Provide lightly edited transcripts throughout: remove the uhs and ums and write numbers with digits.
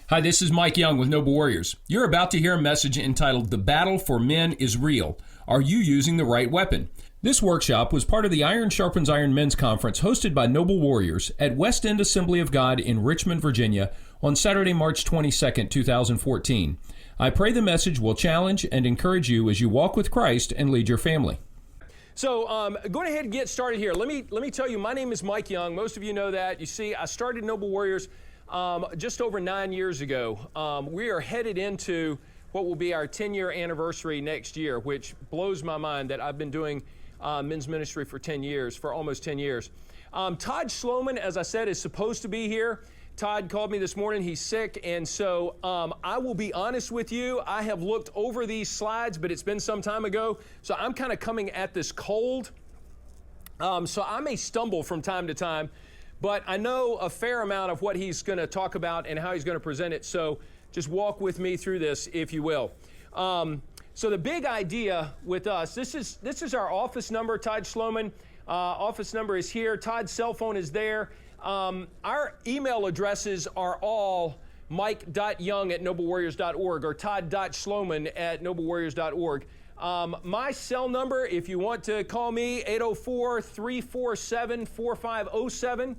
Hi, this is Mike Young with Noble Warriors. You're about to hear a message entitled, "The Battle for Men is Real. Are you using the right weapon?" This workshop was part of the Iron Sharpens Iron Men's Conference hosted by Noble Warriors at West End Assembly of God in Richmond, Virginia on Saturday, March 22nd, 2014. I pray the message will challenge and encourage you as you walk with Christ and lead your family. So going ahead and get started here. Let me tell you, my name is Mike Young. Most of you know that. You see, I started Noble Warriors just over 9 years ago. We are headed into what will be our 10-year anniversary next year, which blows my mind that I've been doing men's ministry for almost 10 years. Todd Schlomann, as I said, is supposed to be here. Todd called me this morning. He's sick, and so I will be honest with you. I have looked over these slides, but it's been some time ago, so I'm kind of coming at this cold. So I may stumble from time to time, but I know a fair amount of what he's going to talk about and how he's going to present it, so just walk with me through this, if you will. So the big idea with us, this is our office number, Todd Schlomann. Office number is here. Todd's cell phone is there. Our email addresses are all mike.young@noblewarriors.org or todd.schlomann@noblewarriors.org. My cell number, if you want to call me, 804-347-4507,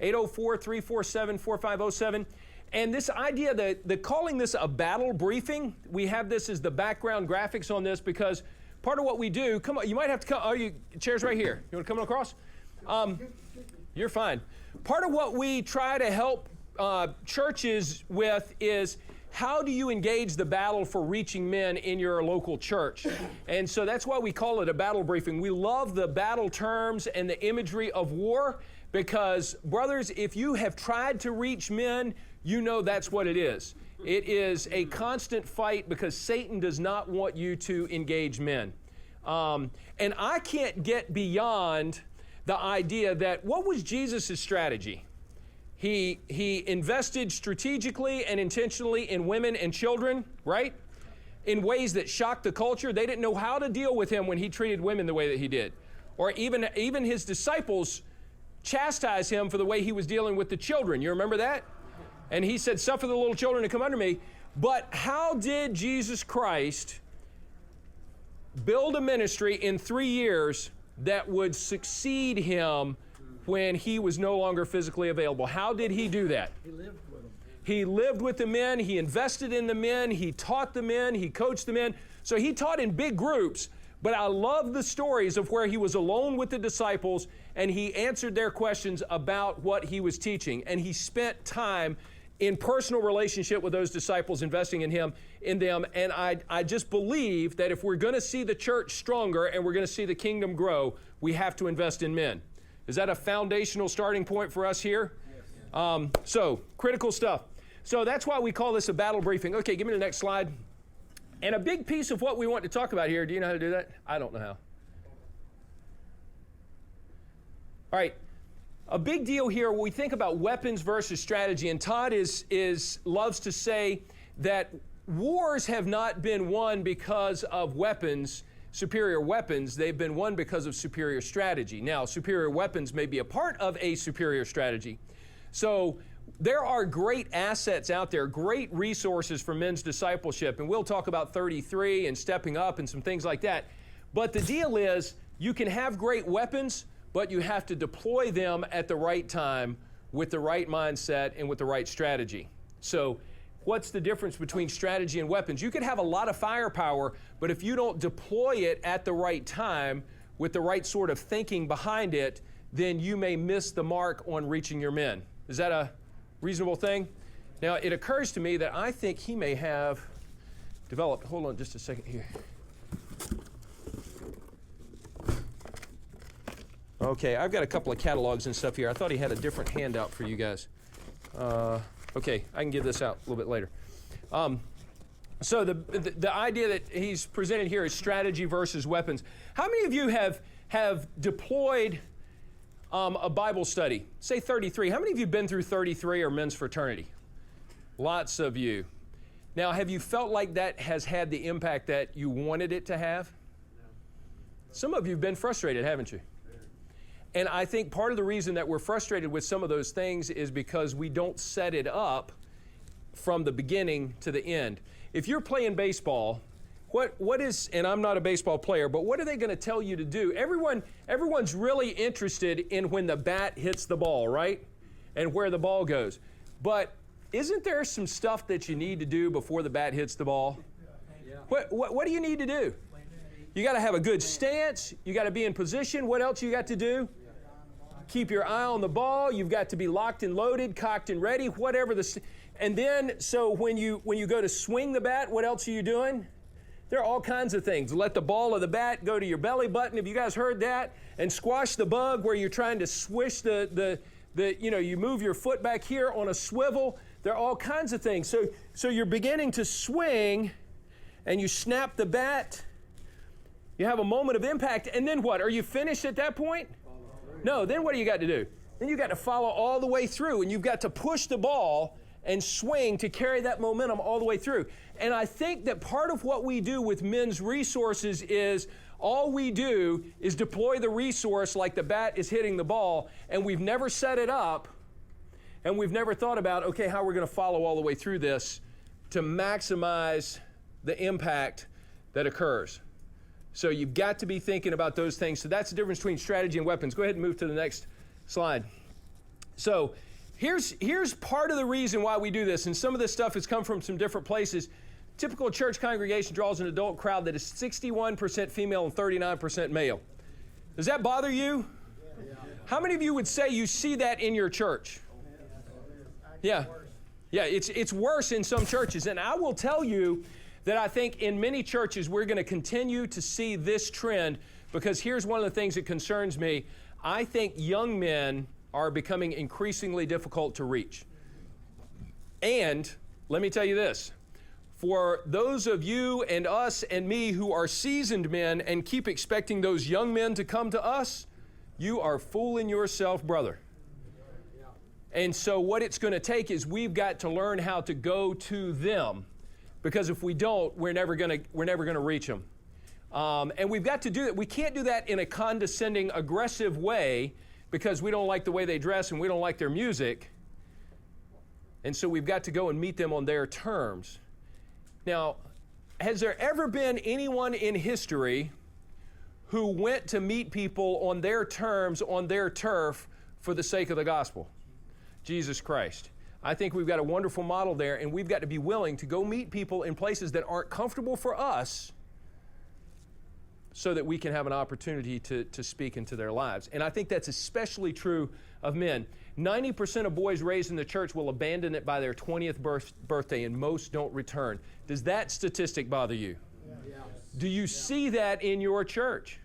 804-347-4507. And this idea that calling this a battle briefing, we have this as the background graphics on this because part of what we do, come on, you might have to come, chair's right here. You want to come across? You're fine. Part of what we try to help churches with is how do you engage the battle for reaching men in your local church? And so that's why we call it a battle briefing. We love the battle terms and the imagery of war because, brothers, if you have tried to reach men, you know that's what it is. It is a constant fight because Satan does not want you to engage men. And I can't get beyond the idea that what was Jesus' strategy? He invested strategically and intentionally in women and children, right? In ways that shocked the culture. They didn't know how to deal with him when he treated women the way that he did. Or even his disciples chastised him for the way he was dealing with the children. You remember that? And he said, "Suffer the little children to come under me." But how did Jesus Christ build a ministry in 3 years that would succeed him when he was no longer physically available? How did he do that? He lived with them. He lived with the men. He invested in the men. He taught the men. He coached the men. So he taught in big groups. But I love the stories of where he was alone with the disciples and he answered their questions about what he was teaching. And he spent time in personal relationship with those disciples, investing in them. And I just believe that if we're going to see the church stronger and we're going to see the kingdom grow, we have to invest in men. Is that a foundational starting point for us here? Yes. So, critical stuff. So that's why we call this a battle briefing. Okay, give me the next slide. And a big piece of what we want to talk about here, do you know how to do that? I don't know how. All right. A big deal here when we think about weapons versus strategy, and Todd loves to say that wars have not been won because of weapons, superior weapons. They've been won because of superior strategy. Now, superior weapons may be a part of a superior strategy. So there are great assets out there, great resources for men's discipleship, and we'll talk about 33 and stepping up and some things like that. But the deal is you can have great weapons, but you have to deploy them at the right time with the right mindset and with the right strategy. So what's the difference between strategy and weapons? You could have a lot of firepower, but if you don't deploy it at the right time with the right sort of thinking behind it, then you may miss the mark on reaching your men. Is that a reasonable thing? Now, it occurs to me that I think he may have developed, hold on just a second here. Okay, I've got a couple of catalogs and stuff here. I thought he had a different handout for you guys. Okay, I can give this out a little bit later. So the idea that he's presented here is strategy versus weapons. How many of you have deployed a Bible study? Say 33. How many of you have been through 33 or men's fraternity? Lots of you. Now, have you felt like that has had the impact that you wanted it to have? No. Some of you have been frustrated, haven't you? And I think part of the reason that we're frustrated with some of those things is because we don't set it up from the beginning to the end. If you're playing baseball, what is, and I'm not a baseball player, but what are they going to tell you to do? Everyone's really interested in when the bat hits the ball, right? And where the ball goes. But isn't there some stuff that you need to do before the bat hits the ball? Yeah. What do you need to do? You got to have a good stance. You got to be in position. What else you got to do? Keep your eye on the ball. You've got to be locked and loaded, cocked and ready, whatever and then, so when you go to swing the bat, what else are you doing? There are all kinds of things. Let the ball of the bat go to your belly button. Have you guys heard that? And squash the bug where you're trying to swish you move your foot back here on a swivel. There are all kinds of things. So you're beginning to swing and you snap the bat. You have a moment of impact. And then what? Are you finished at that point? No, then what do you got to do? Then you got to follow all the way through, and you've got to push the ball and swing to carry that momentum all the way through. And I think that part of what we do with men's resources is all we do is deploy the resource like the bat is hitting the ball, and we've never set it up, and we've never thought about, okay, how we're going to follow all the way through this to maximize the impact that occurs. So you've got to be thinking about those things. So that's the difference between strategy and weapons. Go ahead and move to the next slide. So here's part of the reason why we do this, and some of this stuff has come from some different places. Typical church congregation draws an adult crowd that is 61% female and 39% male. Does that bother you? How many of you would say you see that in your church? Yeah. Yeah, it's worse in some churches. And I will tell you that I think in many churches we're going to continue to see this trend, because here's one of the things that concerns me. I think young men are becoming increasingly difficult to reach. And let me tell you this, for those of you and us and me who are seasoned men and keep expecting those young men to come to us, you are fooling yourself, brother. And so what it's going to take is we've got to learn how to go to them, because if we don't, we're never going to reach them. And we've got to do that. We can't do that in a condescending, aggressive way, because we don't like the way they dress and we don't like their music. And so we've got to go and meet them on their terms. Now, has there ever been anyone in history who went to meet people on their terms, on their turf, for the sake of the gospel? Jesus Christ. I think we've got a wonderful model there, and we've got to be willing to go meet people in places that aren't comfortable for us so that we can have an opportunity to speak into their lives. And I think that's especially true of men. 90% of boys raised in the church will abandon it by their 20th birthday, and most don't return. Does that statistic bother you? Yeah. Do you see that in your church?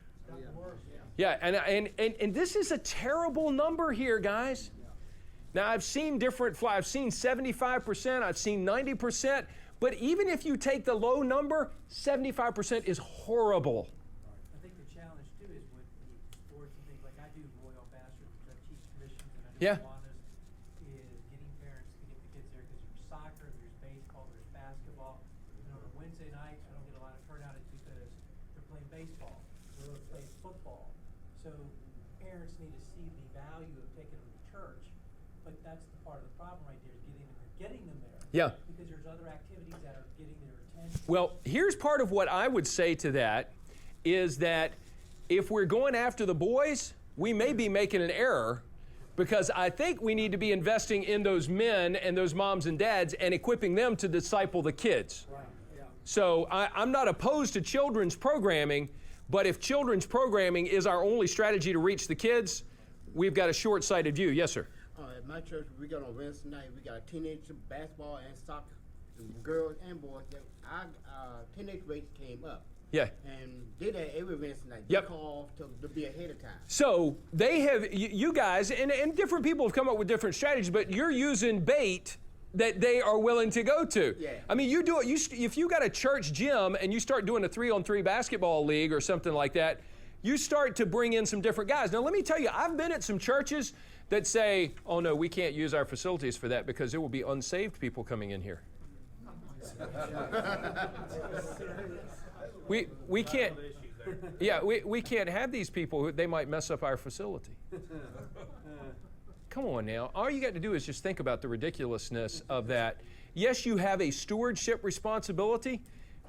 Yeah, and this is a terrible number here, guys. Now, I've seen I've seen 75%, I've seen 90%, but even if you take the low number, 75% is horrible. I think the challenge, too, is with the sports and things like I do Royal Bastards, I teach commissions, and I do Kiwanis, is getting parents to get the kids there, because there's soccer, there's baseball, there's basketball. And on Wednesday nights, I don't get a lot of turnout, it's because they're playing baseball, they're playing football. So parents need to see the value of taking them to church. But that's the part of the problem right there, is getting them there. Yeah. Because there's other activities that are getting their attention. Well, here's part of what I would say to that, is that if we're going after the boys, we may be making an error, because I think we need to be investing in those men and those moms and dads and equipping them to disciple the kids. Right. Yeah. So I'm not opposed to children's programming, but if children's programming is our only strategy to reach the kids, we've got a short-sighted view. Yes, sir. At my church, we got on Wednesday night, we got teenage basketball and soccer, girls and boys. Our teenage rates came up. Yeah. And did that every Wednesday night. Yep. They call to be ahead of time. So they have, you guys, and different people have come up with different strategies, but you're using bait that they are willing to go to. Yeah. I mean, you do it, if you got a church gym and you start doing a 3-on-3 basketball league or something like that, you start to bring in some different guys. Now, let me tell you, I've been at some churches that say, oh no, we can't use our facilities for that because there will be unsaved people coming in here. we can't, we can't have these people, they might mess up our facility. Come on now, all you got to do is just think about the ridiculousness of that. yes, you have a stewardship responsibility,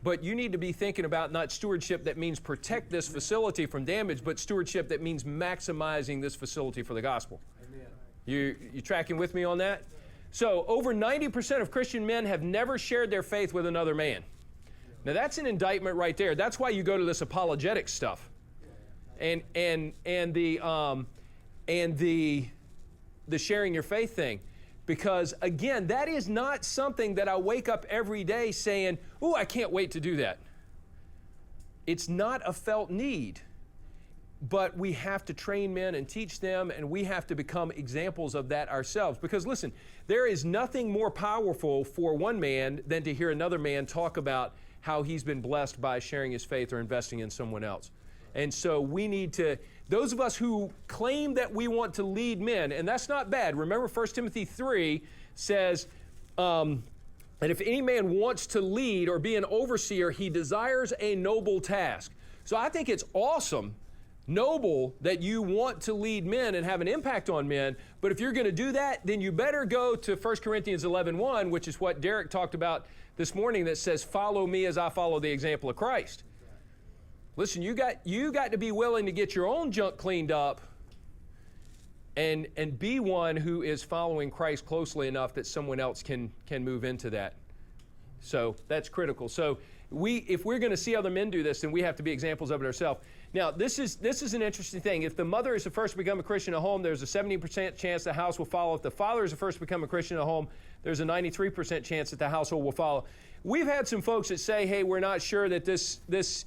but you need to be thinking about not stewardship that means protect this facility from damage, but stewardship that means maximizing this facility for the gospel. Amen. You tracking with me on that? So over 90% of Christian men have never shared their faith with another man. Now that's an indictment right there. That's why you go to this apologetic stuff, and the sharing your faith thing, because again, that is not something that I wake up every day saying, "Oh, I can't wait to do that." It's not a felt need. But we have to train men and teach them, and we have to become examples of that ourselves. Because listen, there is nothing more powerful for one man than to hear another man talk about how he's been blessed by sharing his faith or investing in someone else. And so we need to, those of us who claim that we want to lead men, and that's not bad. Remember 1 Timothy 3 says, and if any man wants to lead or be an overseer, he desires a noble task. So I think it's awesome, noble, that you want to lead men and have an impact on men, but if you're going to do that, then you better go to 1 Corinthians 11:1, which is what Derek talked about this morning, that says, follow me as I follow the example of Christ. Listen, you got to be willing to get your own junk cleaned up and be one who is following Christ closely enough that someone else can move into that. So that's critical. So if we're going to see other men do this, then we have to be examples of it ourselves. Now, this is an interesting thing. If the mother is the first to become a Christian at home, there's a 70% chance the house will follow. If the father is the first to become a Christian at home, there's a 93% chance that the household will follow. We've had some folks that say, hey, we're not sure that this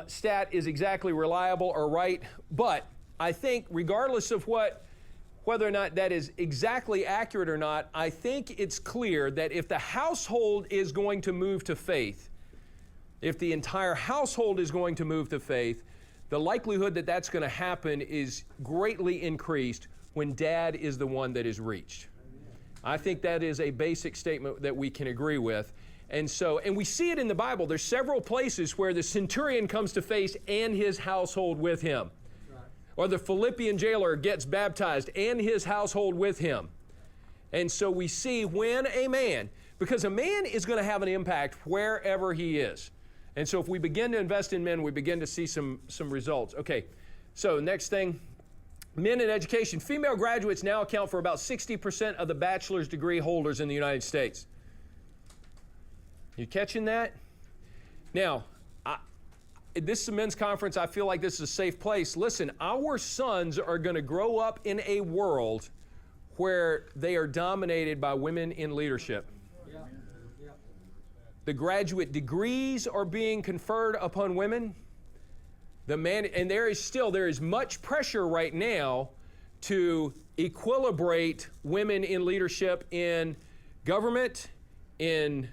stat is exactly reliable or right, but I think regardless of whether or not that is exactly accurate or not, I think it's clear that if the household is going to move to faith, if the entire household is going to move to faith, the likelihood that that's going to happen is greatly increased when dad is the one that is reached. I think that is a basic statement that we can agree with. And we see it in the Bible. There's several places where the centurion comes to faith and his household with him. Or the Philippian jailer gets baptized and his household with him. And so we see when a man, because a man is going to have an impact wherever he is. And so if we begin to invest in men, we begin to see some results. Okay, so next thing, men in education. Female graduates now account for about 60% of the bachelor's degree holders in the United States. You catching that? Now, this is a men's conference. I feel like this is a safe place. Listen, our sons are going to grow up in a world where they are dominated by women in leadership. The graduate degrees are being conferred upon women. And there is much pressure right now to equilibrate women in leadership in government, in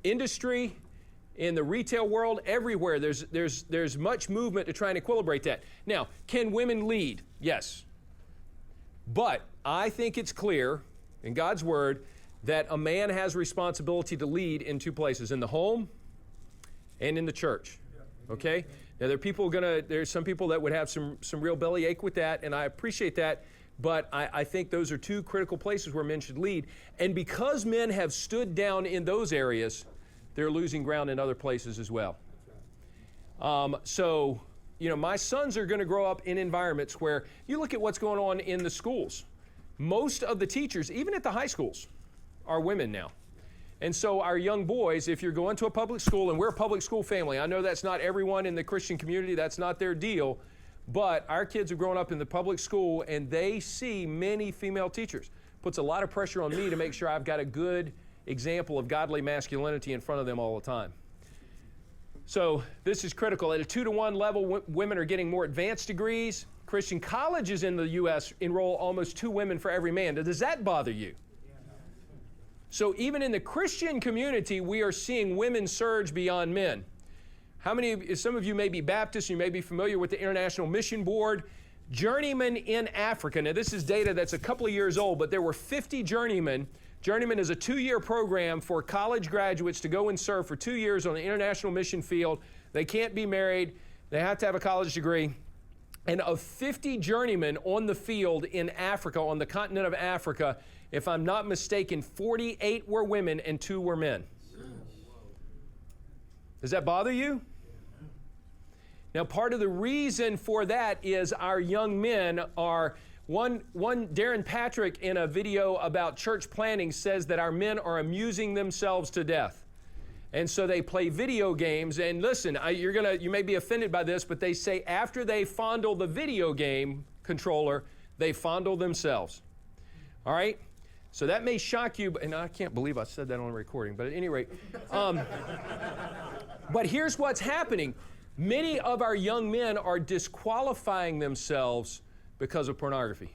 industry, in the retail world, everywhere. There's much movement to try and equilibrate that. Now, can women lead? Yes. But I think it's clear in God's Word that a man has responsibility to lead in two places, in the home and in the church. Okay? Now there's some people that would have some real bellyache with that, and I appreciate that, but I think those are two critical places where men should lead. And because men have stood down in those areas, they're losing ground in other places as well. So, my sons are going to grow up in environments where you look at what's going on in the schools. Most of the teachers, even at the high schools, are women now. And so our young boys, if you're going to a public school, and we're a public school family, I know that's not everyone in the Christian community, that's not their deal, but our kids have grown up in the public school and they see many female teachers. Puts a lot of pressure on me to make sure I've got a good example of godly masculinity in front of them all the time. So this is critical. At a 2-to-1 level, women are getting more advanced degrees. Christian colleges in the U.S. enroll almost 2 women for every man. Does that bother you? So even in the Christian community, we are seeing women surge beyond men. Some of you may be Baptists, you may be familiar with the International Mission Board. Journeymen in Africa. Now this is data that's a couple of years old, but there were 50 journeymen. Journeyman is a 2-year program for college graduates to go and serve for 2 years on the international mission field. They can't be married. They have to have a college degree. And of 50 journeymen on the field in Africa, on the continent of Africa, if I'm not mistaken, 48 were women and 2 were men. Does that bother you? Now, part of the reason for that is our young men are, one Darren Patrick in a video about church planning says that our men are amusing themselves to death. And so they play video games, and listen, you may be offended by this, but they say after they fondle the video game controller, they fondle themselves. All right? So that may shock you, and I can't believe I said that on recording, but at any rate. But here's what's happening. Many of our young men are disqualifying themselves because of pornography.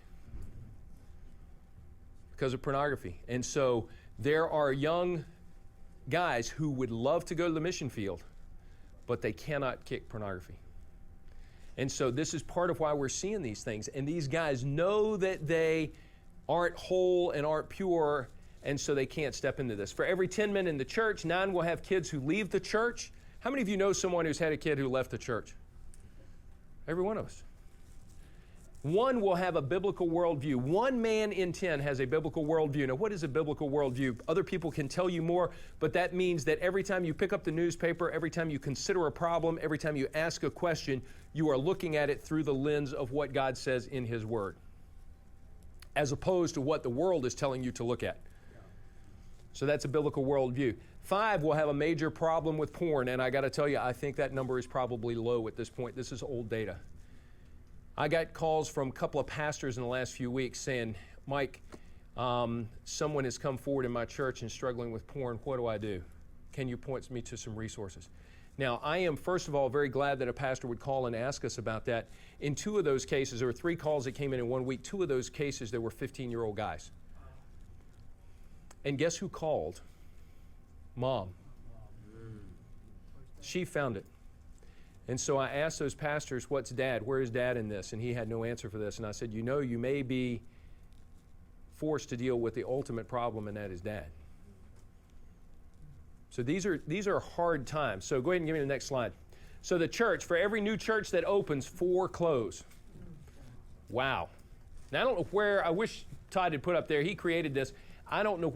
Because of pornography. And so there are young guys who would love to go to the mission field, but they cannot kick pornography. And so this is part of why we're seeing these things. And these guys know that they aren't whole and aren't pure, and so they can't step into this. For every 10 men in the church, 9 will have kids who leave the church. How many of you know someone who's had a kid who left the church? Every one of us. 1 will have a biblical worldview. 1 man in 10 has a biblical worldview. Now, what is a biblical worldview? Other people can tell you more, but that means that every time you pick up the newspaper, every time you consider a problem, every time you ask a question, you are looking at it through the lens of what God says in His Word, as opposed to what the world is telling you to look at. So that's a biblical worldview. 5 will have a major problem with porn, and I got to tell you, I think that number is probably low at this point. This is old data. I got calls from a couple of pastors in the last few weeks saying, Mike, someone has come forward in my church and struggling with porn. What do I do? Can you point me to some resources? Now, I am, first of all, very glad that a pastor would call and ask us about that. In 2 of those cases, there were 3 calls that came in 1 week. 2 of those cases, there were 15-year-old guys. And guess who called? Mom. She found it. And so I asked those pastors, what's Dad? Where is Dad in this? And he had no answer for this. And I said, you know, you may be forced to deal with the ultimate problem, and that is Dad. So these are hard times. So go ahead and give me the next slide. So the church, for every new church that opens, 4 close. Wow. Now I don't know where, I wish Todd had put up there, he created this. I don't know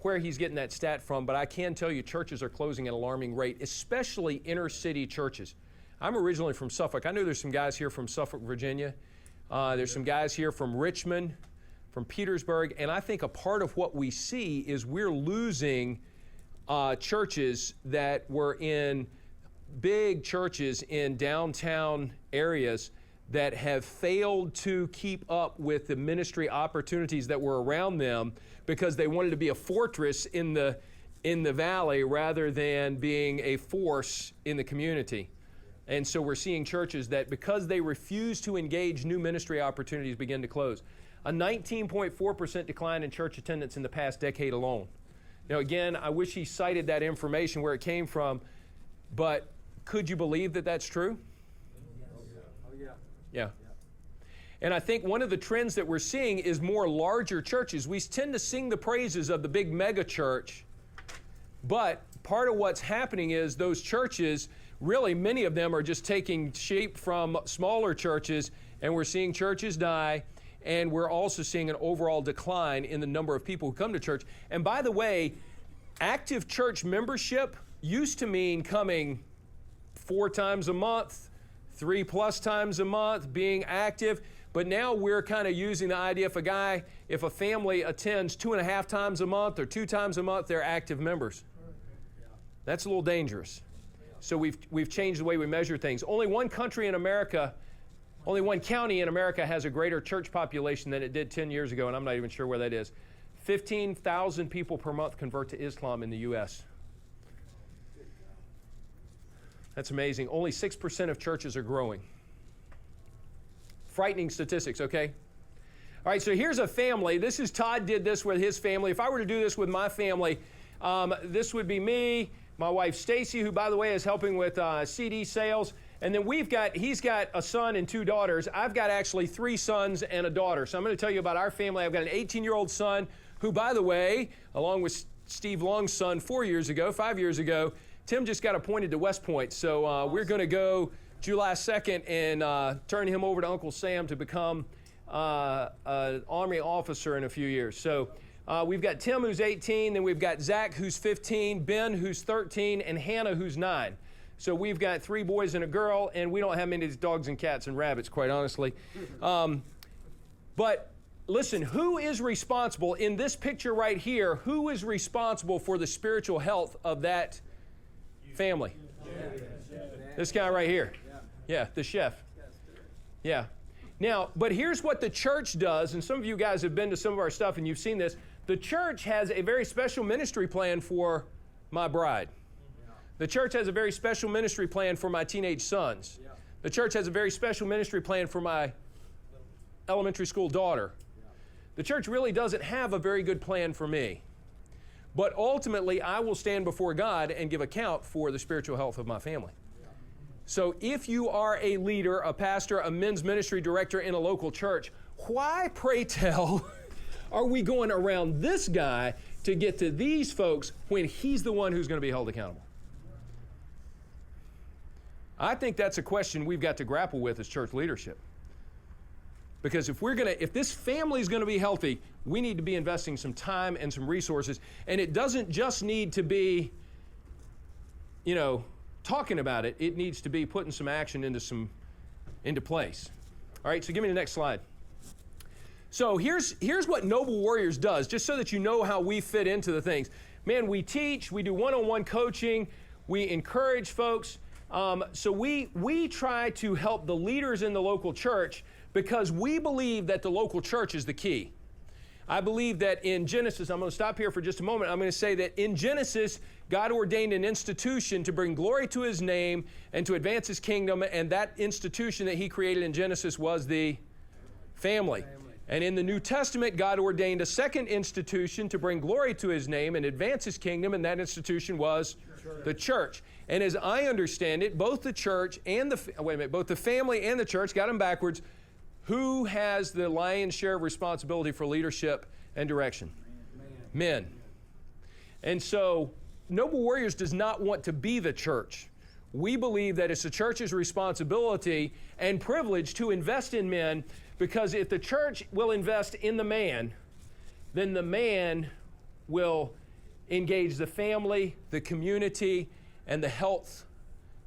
where he's getting that stat from, but I can tell you churches are closing at an alarming rate, especially inner city churches. I'm originally from Suffolk. I know there's some guys here from Suffolk, Virginia. There's some guys here from Richmond, from Petersburg, and I think a part of what we see is we're losing churches that were in big churches in downtown areas that have failed to keep up with the ministry opportunities that were around them because they wanted to be a fortress in the valley rather than being a force in the community. And so we're seeing churches that, because they refuse to engage new ministry opportunities, begin to close. A 19.4% decline in church attendance in the past decade alone. Now again, I wish he cited that information where it came from, but could you believe that that's true? Yeah. And I think one of the trends that we're seeing is more larger churches. We tend to sing the praises of the big mega church, but part of what's happening is those churches, really many of them are just taking shape from smaller churches, and we're seeing churches die, and we're also seeing an overall decline in the number of people who come to church. And by the way, active church membership used to mean coming 4 times a month, 3+ times a month, being active. But now we're kind of using the idea if a family attends 2.5 times a month or 2 times a month, they're active members. That's a little dangerous. So we've changed the way we measure things. Only one county in America has a greater church population than it did 10 years ago, and I'm not even sure where that is. 15,000 people per month convert to Islam in the U.S. That's amazing. Only 6% of churches are growing. Frightening statistics, okay? All right, so here's a family. Todd did this with his family. If I were to do this with my family, this would be me, my wife Stacy, who, by the way, is helping with CD sales. And then he's got a son and 2 daughters. I've got actually 3 sons and a daughter. So I'm going to tell you about our family. I've got an 18-year-old son who, by the way, along with Steve Long's son 5 years ago, Tim just got appointed to West Point. So we're going to go July 2nd and turn him over to Uncle Sam to become an Army officer in a few years. So we've got Tim, who's 18, then we've got Zach, who's 15, Ben, who's 13, and Hannah, who's 9. So we've got 3 boys and a girl, and we don't have many dogs and cats and rabbits, quite honestly. But listen, who is responsible in this picture right here? Who is responsible for the spiritual health of that family? This guy right here. Yeah, the chef. Yeah. Now, but here's what the church does, and some of you guys have been to some of our stuff and you've seen this. The church has a very special ministry plan for my bride. The church has a very special ministry plan for my teenage sons. The church has a very special ministry plan for my elementary school daughter. The church really doesn't have a very good plan for me. But ultimately, I will stand before God and give account for the spiritual health of my family. So if you are a leader, a pastor, a men's ministry director in a local church, why, pray tell, are we going around this guy to get to these folks when he's the one who's going to be held accountable? I think that's a question we've got to grapple with as church leadership. Because if this family is going to be healthy, we need to be investing some time and some resources. And it doesn't just need to be, talking about it. It needs to be putting some action into place. All right, so give me the next slide. So here's what Noble Warriors does, just so that you know how we fit into the things. Man, we teach, we do one-on-one coaching, we encourage folks. So we try to help the leaders in the local church because we believe that the local church is the key. I believe that in Genesis, I'm going to stop here for just a moment. I'm going to say that in Genesis, God ordained an institution to bring glory to his name and to advance his kingdom, and that institution that he created in Genesis was the family. And in the New Testament, God ordained a second institution to bring glory to his name and advance his kingdom, and that institution was the church. And as I understand it, both the church and both the family and the church, got them backwards, who has the lion's share of responsibility for leadership and direction? Men. And so Noble Warriors does not want to be the church. We believe that it's the church's responsibility and privilege to invest in men, because if the church will invest in the man, then the man will engage the family, the community, and the health,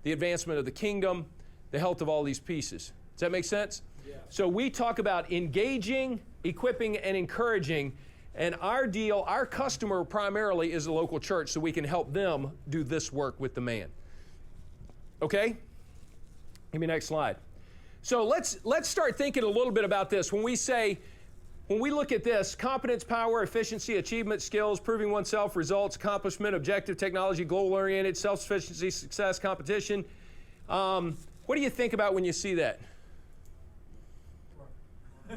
the advancement of the kingdom, the health of all these pieces. Does that make sense? Yeah. So we talk about engaging, equipping, and encouraging, and our deal, our customer primarily is the local church, so we can help them do this work with the man. Okay? Give me the next slide. So let's start thinking a little bit about this. When we look at this, competence, power, efficiency, achievement, skills, proving oneself, results, accomplishment, objective, technology, goal-oriented, self-sufficiency, success, competition. What do you think about when you see that?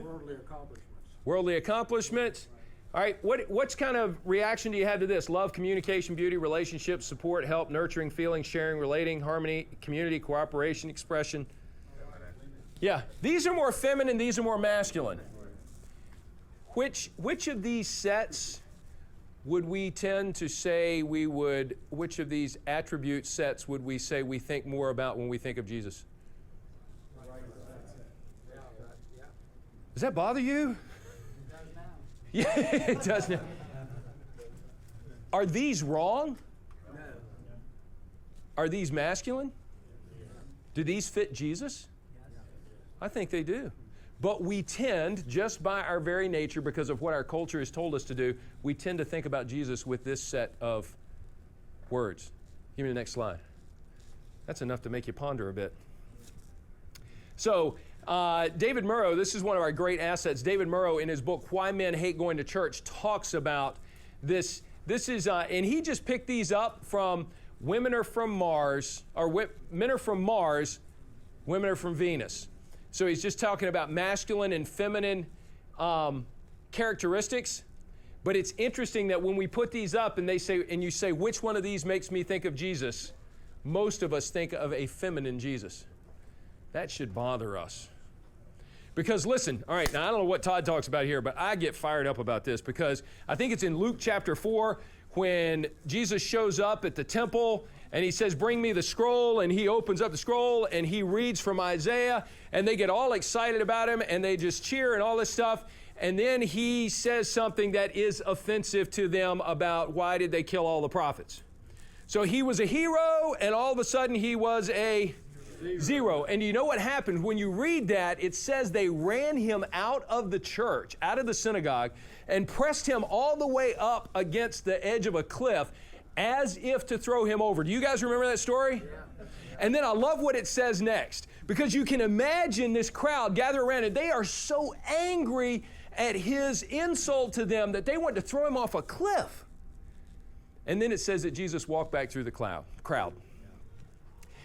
Worldly accomplishments. Worldly accomplishments. All right, what kind of reaction do you have to this? Love, communication, beauty, relationships, support, help, nurturing, feeling, sharing, relating, harmony, community, cooperation, expression. Yeah, these are more feminine, these are more masculine. Which of these sets would we tend to say which of these attribute sets would we say we think more about when we think of Jesus? Does that bother you? It does now. Yeah, it does now. Are these wrong? No. Are these masculine? Do these fit Jesus? I think they do. But we tend, just by our very nature, because of what our culture has told us to do, we tend to think about Jesus with this set of words. Give me the next slide. That's enough to make you ponder a bit. So, David Murrow, this is one of our great assets. David Murrow, in his book, Why Men Hate Going to Church, talks about this. This is, and he just picked these up from Women Are From Mars, or Men Are From Mars, Women Are From Venus. So he's just talking about masculine and feminine characteristics. But it's interesting that when we put these up and you say, which one of these makes me think of Jesus? Most of us think of a feminine Jesus. That should bother us. Because listen, all right, now I don't know what Todd talks about here, but I get fired up about this because I think it's in Luke chapter 4 when Jesus shows up at the temple And he says, bring me the scroll, and he opens up the scroll, and he reads from Isaiah, and they get all excited about him, and they just cheer and all this stuff. And then he says something that is offensive to them about why did they kill all the prophets. So he was a hero, and all of a sudden he was a zero. And you know what happened? When you read that, it says they ran him out of the church, out of the synagogue, and pressed him all the way up against the edge of a cliff, as if to throw him over. Do you guys remember that story? Yeah. And then I love what it says next, because you can imagine this crowd gather around, and they are so angry at his insult to them that they want to throw him off a cliff. And then it says that Jesus walked back through the crowd.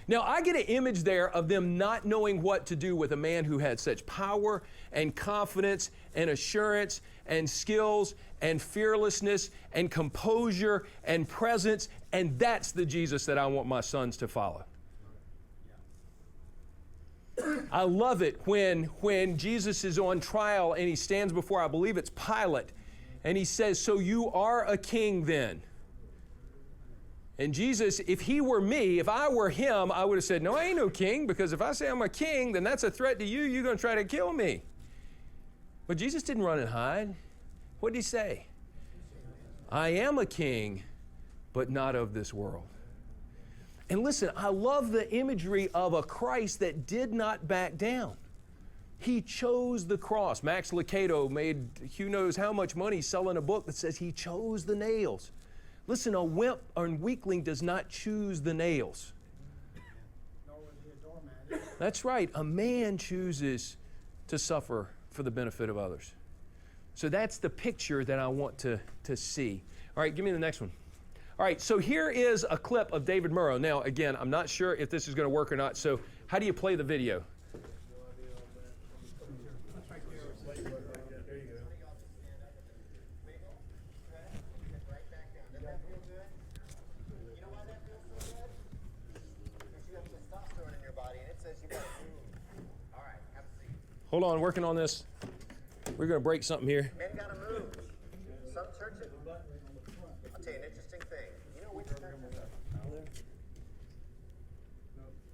Now, I get an image there of them not knowing what to do with a man who had such power and confidence and assurance and skills and fearlessness and composure and presence, and that's the Jesus that I want my sons to follow. I love it when Jesus is on trial and he stands before, I believe it's Pilate, and he says, so you are a king then? And Jesus, if he were me, if I were him, I would have said, no, I ain't no king, because if I say I'm a king, then that's a threat to you. You're going to try to kill me. But Jesus didn't run and hide. What did he say? I am a king, but not of this world. And listen, I love the imagery of a Christ that did not back down. He chose the cross. Max Lucado made who knows how much money selling a book that says he chose the nails. Listen, a wimp or weakling does not choose the nails. Nor was he a doormat. That's right. A man chooses to suffer for the benefit of others. So that's the picture that I want to see. All right, give me the next one. All right, so here is a clip of David Murrow. Now, again, I'm not sure if this is going to work or not, so how do you play the video? Hold on, working on this. We're going to break something here. Men gotta move. Some churches. I'll tell you an interesting thing. You know which churches are?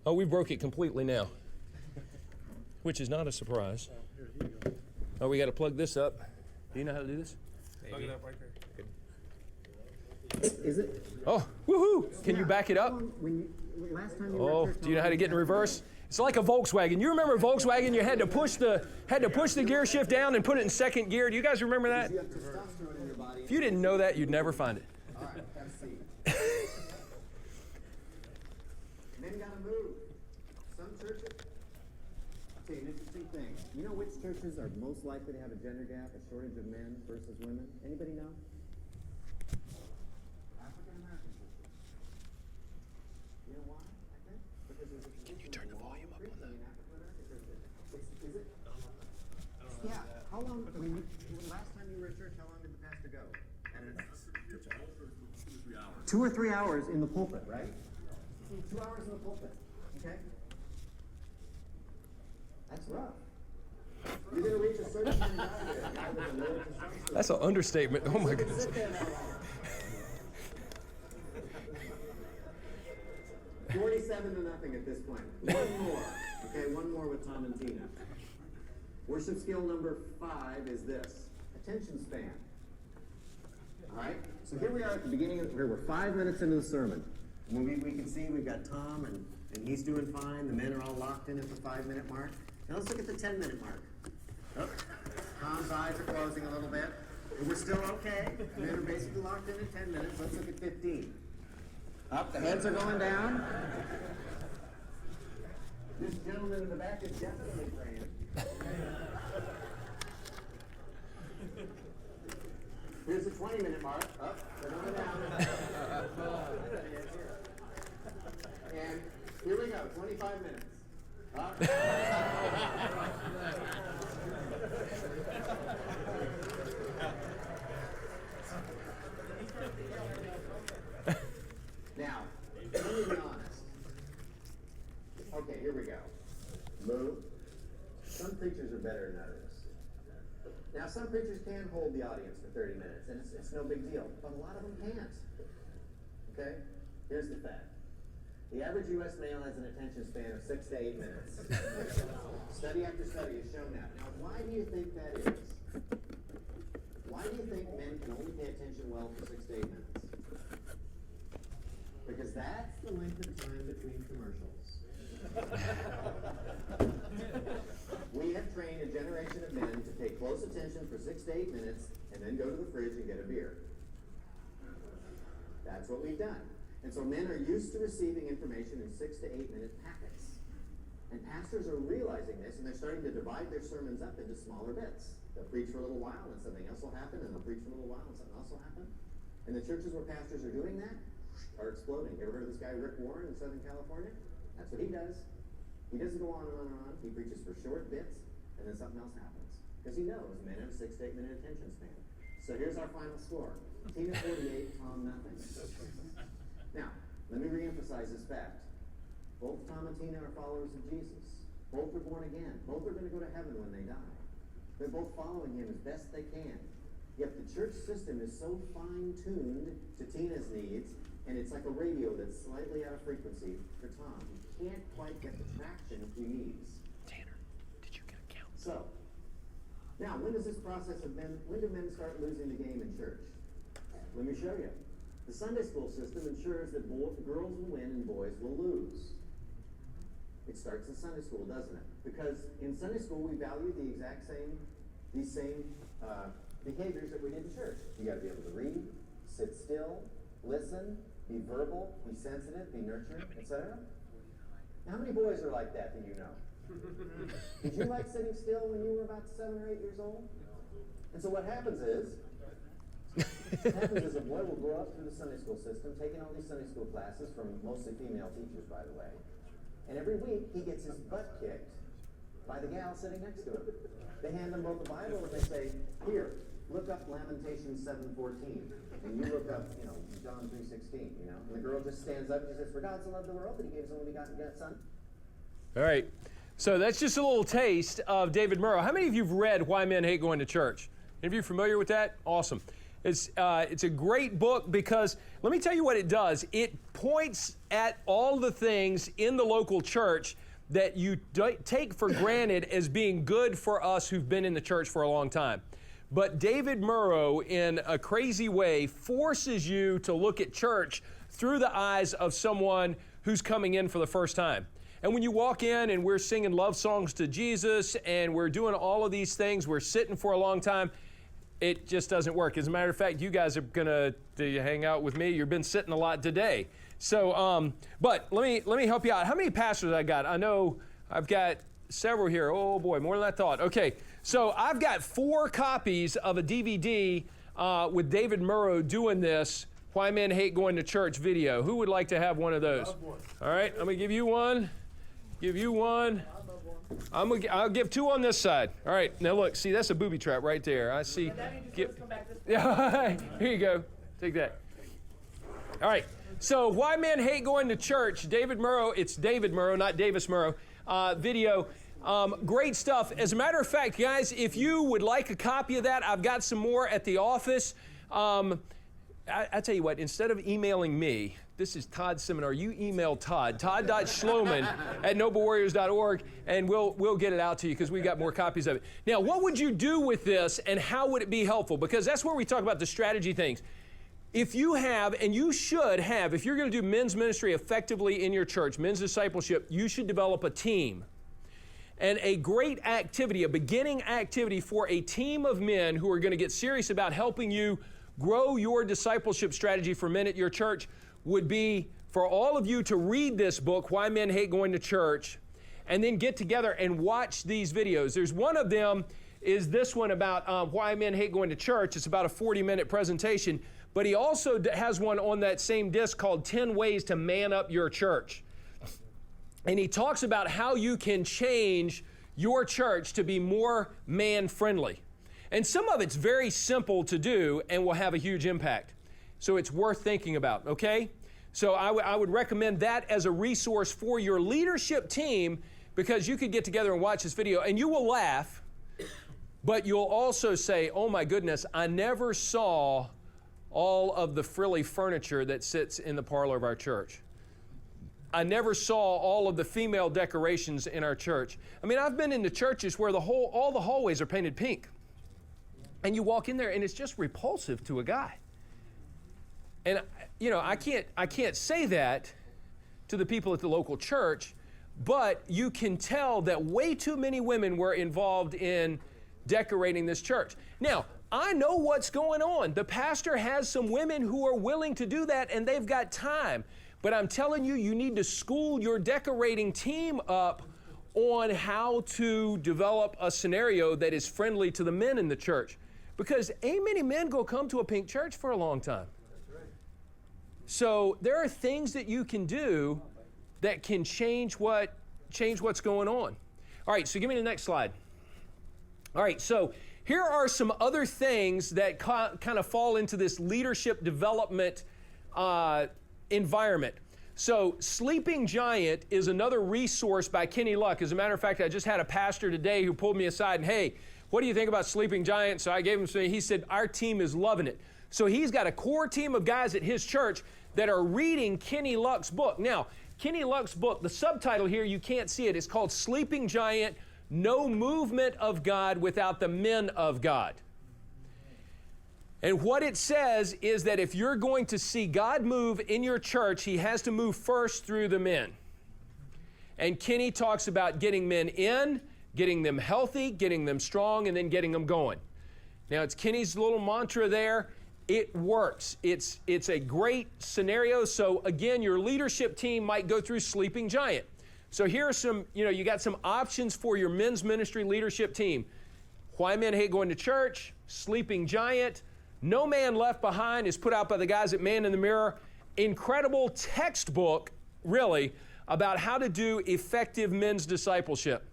Oh, we broke it completely now, which is not a surprise. Oh, we got to plug this up. Do you know how to do this? Plug it up right there. Is it? Oh, woohoo! Can you back it up? Last time you Oh, do you know how to get in reverse? It's like a Volkswagen. You remember Volkswagen? You had to push the gear shift down and put it in second gear. Do you guys remember that? You have testosterone in your body. If you didn't know that, you'd never find it. All right, have a seat. Men gotta move. Some churches. I'll tell you an interesting thing. You know which churches are most likely to have a gender gap, a shortage of men versus women? Anybody know? African American churches. You know why? I think because there's a. Can you turn the volume up on that? Is it? Yeah. How long? When last time you were at church, how long did the pastor go? 2 or 3 hours in the pulpit, right? 2 hours in the pulpit. Okay. That's rough. You're gonna reach a certain point out there. That's an understatement. Oh my goodness. 47-0 at this point. One more. Okay, one more with Tom and Tina. Worship skill number 5 is this: attention span. All right. So here we are at the beginning of. We're 5 minutes into the sermon. When we can see we've got Tom and he's doing fine. The men are all locked in at the 5-minute mark. Now let's look at the 10-minute mark. Oh, Tom's eyes are closing a little bit. And we're still okay. The men are basically locked in at 10 minutes. Let's look at 15. Up, the heads are going down. This gentleman in the back is definitely praying. Here's the 20-minute mark. Up, they're going down. And here we go, 25 minutes. Up. Now, let me be honest. Okay, here we go. Move. Some preachers are better than others. Now, some preachers can hold the audience for 30 minutes, and it's no big deal. But a lot of them can't. Okay? Here's the fact. The average U.S. male has an attention span of 6 to 8 minutes. Study after study has shown that. Now, why do you think that is? Why do you think men can only pay attention well for 6 to 8 minutes? Because that's the length of time between commercials. We have trained a generation of men to pay close attention for 6 to 8 minutes and then go to the fridge and get a beer. That's what we've done. And so men are used to receiving information in 6 to 8 minute packets. And pastors are realizing this, and they're starting to divide their sermons up into smaller bits. They'll preach for a little while, and something else will happen, and they'll preach for a little while, and something else will happen. And the churches where pastors are doing that are exploding. You ever heard of this guy Rick Warren in Southern California? That's what he does. He doesn't go on and on and on. He preaches for short bits, and then something else happens. Because he knows men have a 6 to 8 minute attention span. So here's our final score. Tina 48, Tom nothing. Now, let me reemphasize this fact. Both Tom and Tina are followers of Jesus. Both are born again. Both are going to go to heaven when they die. They're both following him as best they can. Yet the church system is so fine-tuned to Tina's needs, and it's like a radio that's slightly out of frequency for Tom. He can't quite get the traction he needs. Tanner, did you get a count? So, now, when does this process of men, when do men start losing the game in church? Let me show you. The Sunday school system ensures that girls will win and boys will lose. It starts in Sunday school, doesn't it? Because in Sunday school, we value these same behaviors that we did in church. You got to be able to read, sit still, listen, be verbal, be sensitive, be nurturing, etc. How many boys are like that you know? Did you like sitting still when you were about 7 or 8 years old? And so what happens is a boy will grow up through the Sunday school system, taking all these Sunday school classes from mostly female teachers, by the way. And every week, he gets his butt kicked by the gal sitting next to him. They hand him both the Bible and they say, here, look up Lamentations 7:14. And you look up, John 3:16, And the girl just stands up and she says, for God so loved the world that he gave his only begotten son. All right. So that's just a little taste of David Murrow. How many of you have read Why Men Hate Going to Church? Any of you familiar with that? Awesome. It's a great book because let me tell you what it does. It points at all the things in the local church that you take for granted as being good for us who've been in the church for a long time. But David Murrow, in a crazy way, forces you to look at church through the eyes of someone who's coming in for the first time. And when you walk in and we're singing love songs to Jesus and we're doing all of these things, we're sitting for a long time, it just doesn't work. As a matter of fact, you guys are going to hang out with me. You've been sitting a lot today. So, but let me help you out. How many pastors I got? I know I've got several here. Oh boy, more than I thought. Okay, so I've got 4 copies of a DVD with David Murrow doing this Why Men Hate Going to Church video. Who would like to have one of those? All right, I'm going to give you one. Give you one. I'll give 2 on this side. All right, now look, see, that's a booby trap right there. I see. Yeah, here you go. Take that. All right, so Why Men Hate Going to Church, David Murrow, it's David Murrow, not Davis Murrow, video. Great stuff. As a matter of fact, guys, if you would like a copy of that, I've got some more at the office. I tell you what, instead of emailing me, this is Todd's seminar. You email Todd, todd.schlomann at noblewarriors.org, and we'll get it out to you because we've got more copies of it. Now, what would you do with this, and how would it be helpful? Because that's where we talk about the strategy things. If you have, and you should have, if you're going to do men's ministry effectively in your church, men's discipleship, you should develop a team. And a great activity, a beginning activity for a team of men who are going to get serious about helping you grow your discipleship strategy for men at your church would be for all of you to read this book, Why Men Hate Going to Church, and then get together and watch these videos. There's one of them is this one about why men hate going to church. It's about a 40-minute presentation, but he also has one on that same disc called 10 Ways to Man Up Your Church. And he talks about how you can change your church to be more man-friendly. And some of it's very simple to do and will have a huge impact. So it's worth thinking about, okay? So I would recommend that as a resource for your leadership team because you could get together and watch this video and you will laugh, but you'll also say, oh my goodness, I never saw all of the frilly furniture that sits in the parlor of our church. I never saw all of the female decorations in our church. I mean, I've been into churches where all the hallways are painted pink. And you walk in there and it's just repulsive to a guy. And, you know, I can't say that to the people at the local church, but you can tell that way too many women were involved in decorating this church. Now, I know what's going on. The pastor has some women who are willing to do that, and they've got time. But I'm telling you, you need to school your decorating team up on how to develop a scenario that is friendly to the men in the church. Because ain't many men go come to a pink church for a long time. So there are things that you can do that can change what's going on. All right, so give me the next slide. All right, so here are some other things that kind of fall into this leadership development environment. So Sleeping Giant is another resource by Kenny Luck. As a matter of fact, I just had a pastor today who pulled me aside and, hey, what do you think about Sleeping Giant? So I gave him some. He said, our team is loving it. So he's got a core team of guys at his church that are reading Kenny Luck's book. Now, Kenny Luck's book, the subtitle here, you can't see it. It's called Sleeping Giant, No Movement of God Without the Men of God. And what it says is that if you're going to see God move in your church, he has to move first through the men. And Kenny talks about getting men in, getting them healthy, getting them strong, and then getting them going. Now, it's Kenny's little mantra there. It works. It's a great scenario. So again, your leadership team might go through Sleeping Giant. So here are some, you got some options for your men's ministry leadership team. Why Men Hate Going to Church, Sleeping Giant, No Man Left Behind is put out by the guys at Man in the Mirror. Incredible textbook, really, about how to do effective men's discipleship.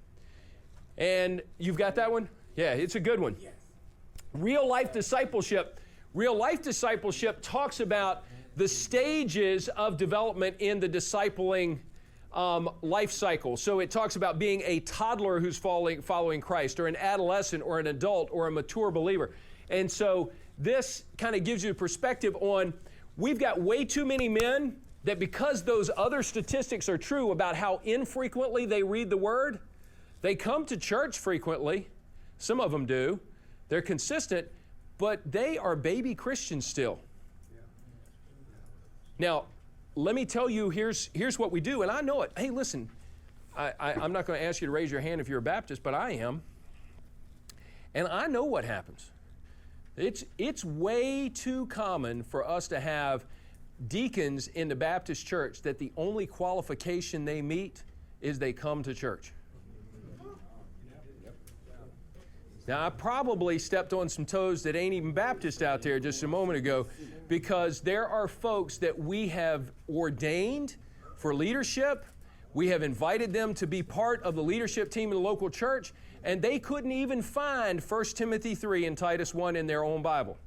And you've got that one? Yeah, it's a good one. Yes. Real Life Discipleship. Real Life Discipleship talks about the stages of development in the discipling life cycle. So it talks about being a toddler who's following Christ, or an adolescent, or an adult, or a mature believer. And so this kind of gives you a perspective on, we've got way too many men that, because those other statistics are true about how infrequently they read the Word, they come to church frequently. Some of them do. They're consistent, but they are baby Christians still. Now, let me tell you, here's what we do, and I know it. Hey, listen, I'm not going to ask you to raise your hand if you're a Baptist, but I am. And I know what happens. It's way too common for us to have deacons in the Baptist church that the only qualification they meet is they come to church. Now, I probably stepped on some toes that ain't even Baptist out there just a moment ago, because there are folks that we have ordained for leadership. We have invited them to be part of the leadership team of the local church, and they couldn't even find 1 Timothy 3 and Titus 1 in their own Bible.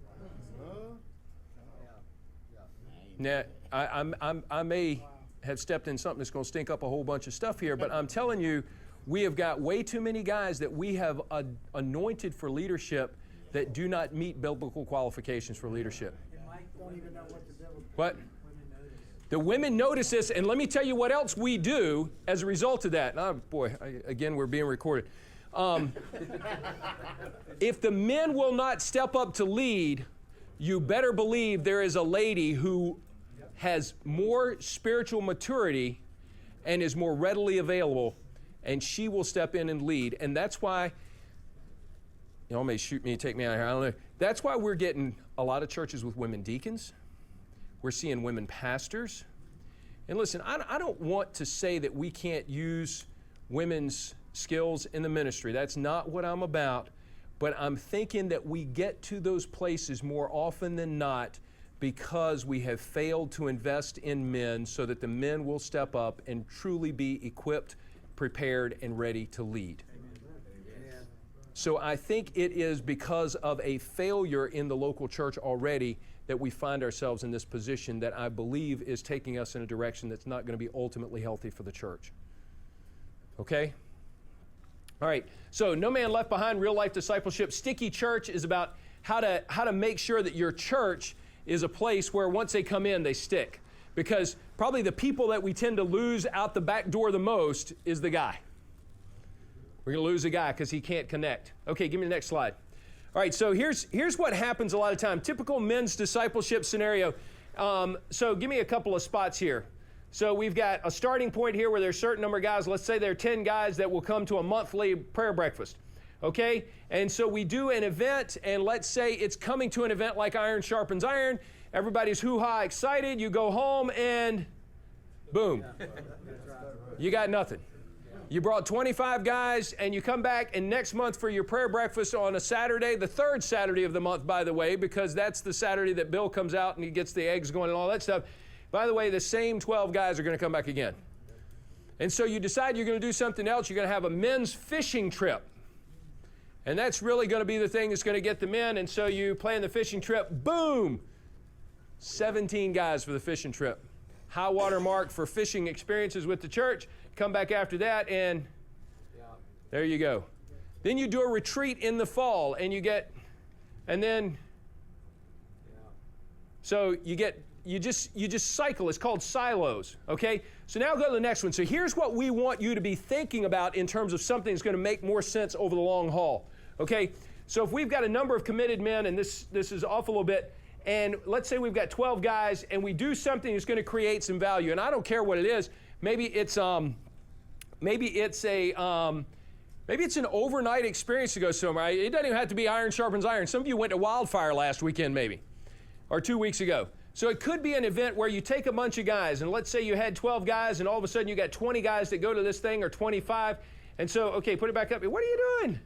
Now, I may have stepped in something that's going to stink up a whole bunch of stuff here, but I'm telling you, we have got way too many guys that we have anointed for leadership that do not meet biblical qualifications for leadership. What? The women notice this, and let me tell you what else we do as a result of that. Oh, boy, again, we're being recorded. If the men will not step up to lead, you better believe there is a lady who has more spiritual maturity and is more readily available, and she will step in and lead. And that's why, y'all may shoot me and take me out of here, I don't know. That's why we're getting a lot of churches with women deacons. We're seeing women pastors. And listen, I don't want to say that we can't use women's skills in the ministry. That's not what I'm about. But I'm thinking that we get to those places more often than not because we have failed to invest in men so that the men will step up and truly be equipped, prepared, and ready to lead. Amen. So I think it is because of a failure in the local church already that we find ourselves in this position that I believe is taking us in a direction that's not going to be ultimately healthy for the church. Okay? All right, so No Man Left Behind, Real Life Discipleship. Sticky Church is about how to make sure that your church is a place where once they come in, they stick. Because probably the people that we tend to lose out the back door the most is the guy. We're going to lose the guy because he can't connect. Okay, give me the next slide. All right, so here's what happens a lot of time. Typical men's discipleship scenario. So give me a couple of spots here. So we've got a starting point here where there's a certain number of guys. Let's say there are 10 guys that will come to a monthly prayer breakfast. Okay? And so we do an event, and let's say it's coming to an event like Iron Sharpens Iron. Everybody's hoo-ha excited. You go home, and boom. You got nothing. You brought 25 guys, and you come back, and next month for your prayer breakfast on a Saturday, the third Saturday of the month, by the way, because that's the Saturday that Bill comes out and he gets the eggs going and all that stuff. By the way, the same 12 guys are going to come back again. And so you decide you're going to do something else. You're going to have a men's fishing trip. And that's really going to be the thing that's going to get the men. And so you plan the fishing trip. Boom! 17 guys for the fishing trip. High water mark for fishing experiences with the church. Come back after that, and there you go. Then you do a retreat in the fall, and so you just cycle. It's called silos, okay? So now go to the next one. So here's what we want you to be thinking about in terms of something that's going to make more sense over the long haul, okay? So if we've got a number of committed men, and this is off a little bit, and let's say we've got 12 guys, and we do something that's going to create some value, and I don't care what it is. Maybe it's an overnight experience to go somewhere. It doesn't even have to be Iron Sharpens Iron. Some of you went to Wildfire last weekend maybe, or 2 weeks ago. So it could be an event where you take a bunch of guys, and let's say you had 12 guys, and all of a sudden you got 20 guys that go to this thing, or 25. And so, okay, put it back up. What are you doing?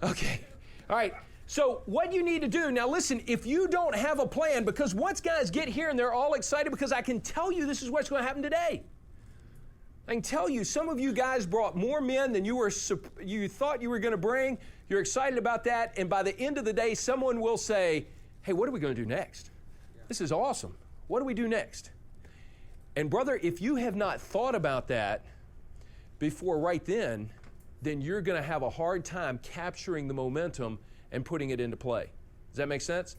Okay. All right. So what you need to do, now listen, if you don't have a plan, because once guys get here and they're all excited, because I can tell you this is what's going to happen today. I can tell you, some of you guys brought more men than you thought you were going to bring. You're excited about that, and by the end of the day, someone will say, hey, what are we going to do next? This is awesome. What do we do next? And brother, if you have not thought about that before right then you're going to have a hard time capturing the momentum and putting it into play. Does that make sense?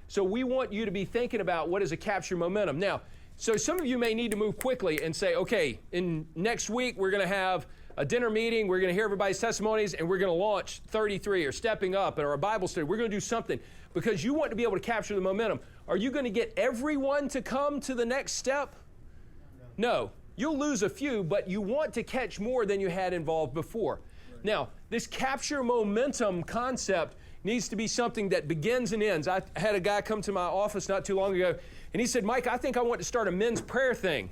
So we want you to be thinking about what is a capture momentum. Now, so some of you may need to move quickly and say, okay, in next week we're going to have a dinner meeting, we're going to hear everybody's testimonies, and we're going to launch 33 or Stepping Up or a Bible study. We're going to do something because you want to be able to capture the momentum. Are you going to get everyone to come to the next step? No. You'll lose a few, but you want to catch more than you had involved before. Right. Now, this capture momentum concept needs to be something that begins and ends. I had a guy come to my office not too long ago, and he said, Mike, I think I want to start a men's prayer thing.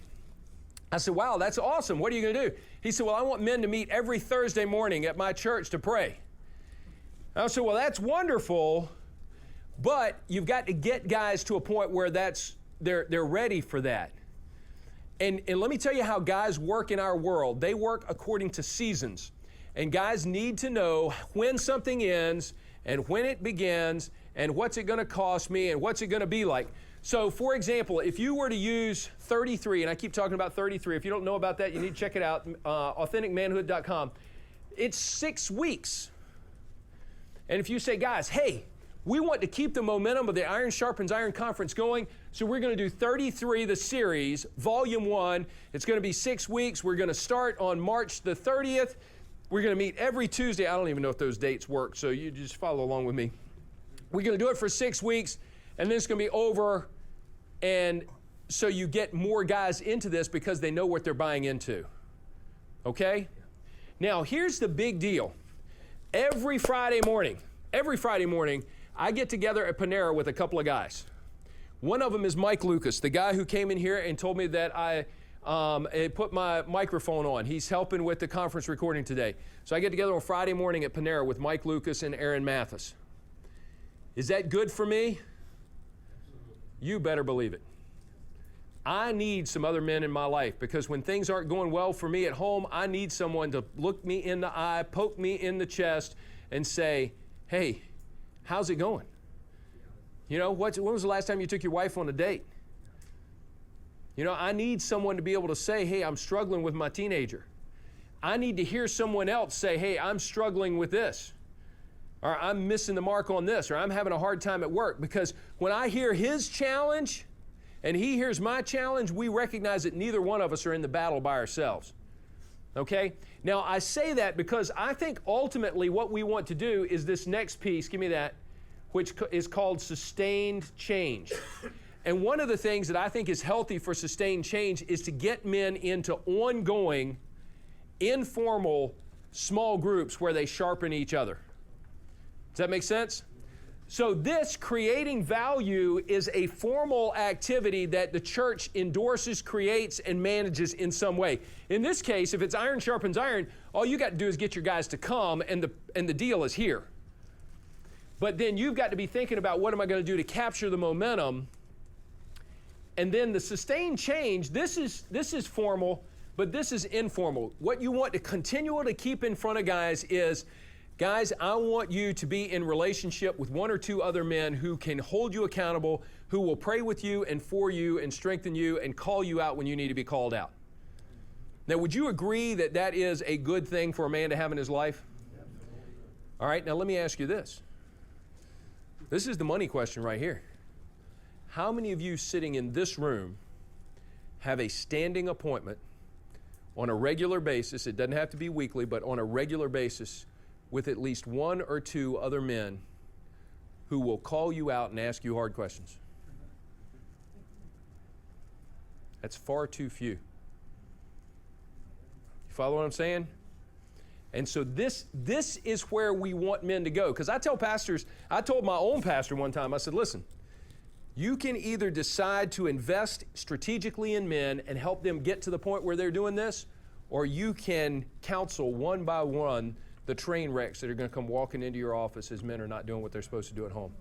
I said, wow, that's awesome. What are you going to do? He said, well, I want men to meet every Thursday morning at my church to pray. I said, well, that's wonderful, but you've got to get guys to a point where they're ready for that. And let me tell you how guys work in our world. They work according to seasons. And guys need to know when something ends and when it begins and what's it going to cost me and what's it going to be like. So, for example, if you were to use 33, and I keep talking about 33. If you don't know about that, you need to check it out, authenticmanhood.com. It's 6 weeks. And if you say, guys, hey, we want to keep the momentum of the Iron Sharpens Iron Conference going, so we're going to do 33, the series, Volume 1. It's going to be 6 weeks. We're going to start on March the 30th. We're going to meet every Tuesday. I don't even know if those dates work, so you just follow along with me. We're going to do it for 6 weeks, and then it's going to be over, and so you get more guys into this because they know what they're buying into. Okay? Now, here's the big deal. Every Friday morning, I get together at Panera with a couple of guys. One of them is Mike Lucas, the guy who came in here and told me that I put my microphone on. He's helping with the conference recording today. So I get together on Friday morning at Panera with Mike Lucas and Aaron Mathis. Is that good for me? You better believe it. I need some other men in my life because when things aren't going well for me at home, I need someone to look me in the eye, poke me in the chest, and say, hey, how's it going? You know, when was the last time you took your wife on a date? You know, I need someone to be able to say, hey, I'm struggling with my teenager. I need to hear someone else say, hey, I'm struggling with this. Or I'm missing the mark on this. Or I'm having a hard time at work. Because when I hear his challenge, and he hears my challenge, we recognize that neither one of us are in the battle by ourselves. Okay? Now, I say that because I think ultimately what we want to do is this next piece, give me that, which is called sustained change. And one of the things that I think is healthy for sustained change is to get men into ongoing, informal, small groups where they sharpen each other. Does that make sense? So this creating value is a formal activity that the church endorses, creates, and manages in some way. In this case, if it's iron sharpens iron, all you got to do is get your guys to come, and the deal is here. But then you've got to be thinking about what am I going to do to capture the momentum. And then the sustained change, this is formal, but this is informal. What you want to continually keep in front of guys is, guys, I want you to be in relationship with one or two other men who can hold you accountable, who will pray with you and for you and strengthen you and call you out when you need to be called out. Now, would you agree that that is a good thing for a man to have in his life? All right, now let me ask you this. This is the money question right here. How many of you sitting in this room have a standing appointment on a regular basis, it doesn't have to be weekly, but on a regular basis, with at least one or two other men who will call you out and ask you hard questions? That's far too few. You follow what I'm saying? And so this is where we want men to go. Because I tell pastors, I told my own pastor one time, I said, listen, you can either decide to invest strategically in men and help them get to the point where they're doing this, or you can counsel one by one the train wrecks that are going to come walking into your office as men are not doing what they're supposed to do at home.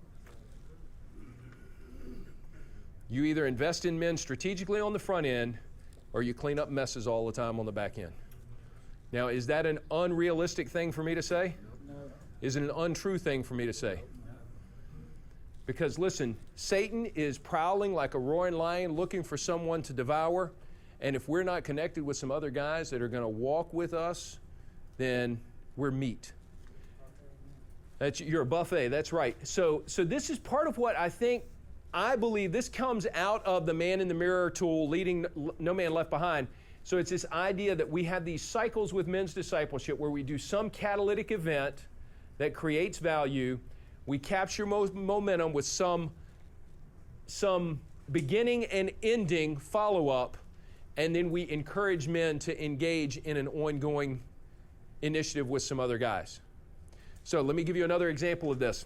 You either invest in men strategically on the front end, or you clean up messes all the time on the back end. Now, is that an unrealistic thing for me to say? No. Is it an untrue thing for me to say? No. Because listen, Satan is prowling like a roaring lion looking for someone to devour. And if we're not connected with some other guys that are going to walk with us, then we're meat. You're a buffet, that's right. So this is part of what I believe this comes out of the man in the mirror tool, leading no man left behind. So it's this idea that we have these cycles with men's discipleship where we do some catalytic event that creates value. We capture momentum with some beginning and ending follow-up, and then we encourage men to engage in an ongoing initiative with some other guys. So let me give you another example of this.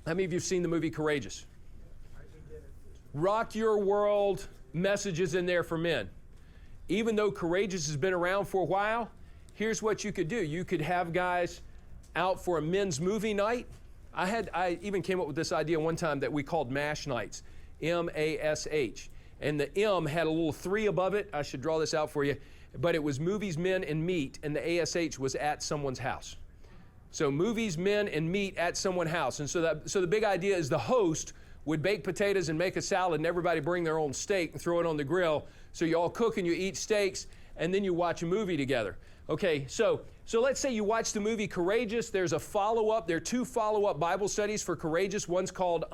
How many of you have seen the movie Courageous? Rock your world messages in there for men. Even though Courageous has been around for a while, here's what you could do. You could have guys out for a men's movie night. I even came up with this idea one time that we called MASH nights, M-A-S-H. And the M had a little 3 above it. I should draw this out for you. But it was movies, men, and meat, and the ASH was at someone's house. So movies, men, and meat at someone's house. And so the big idea is the host would bake potatoes and make a salad, and everybody bring their own steak and throw it on the grill. So you all cook and you eat steaks, and then you watch a movie together. Okay, so let's say you watch the movie Courageous. There's a follow-up. There are 2 follow-up Bible studies for Courageous. One's called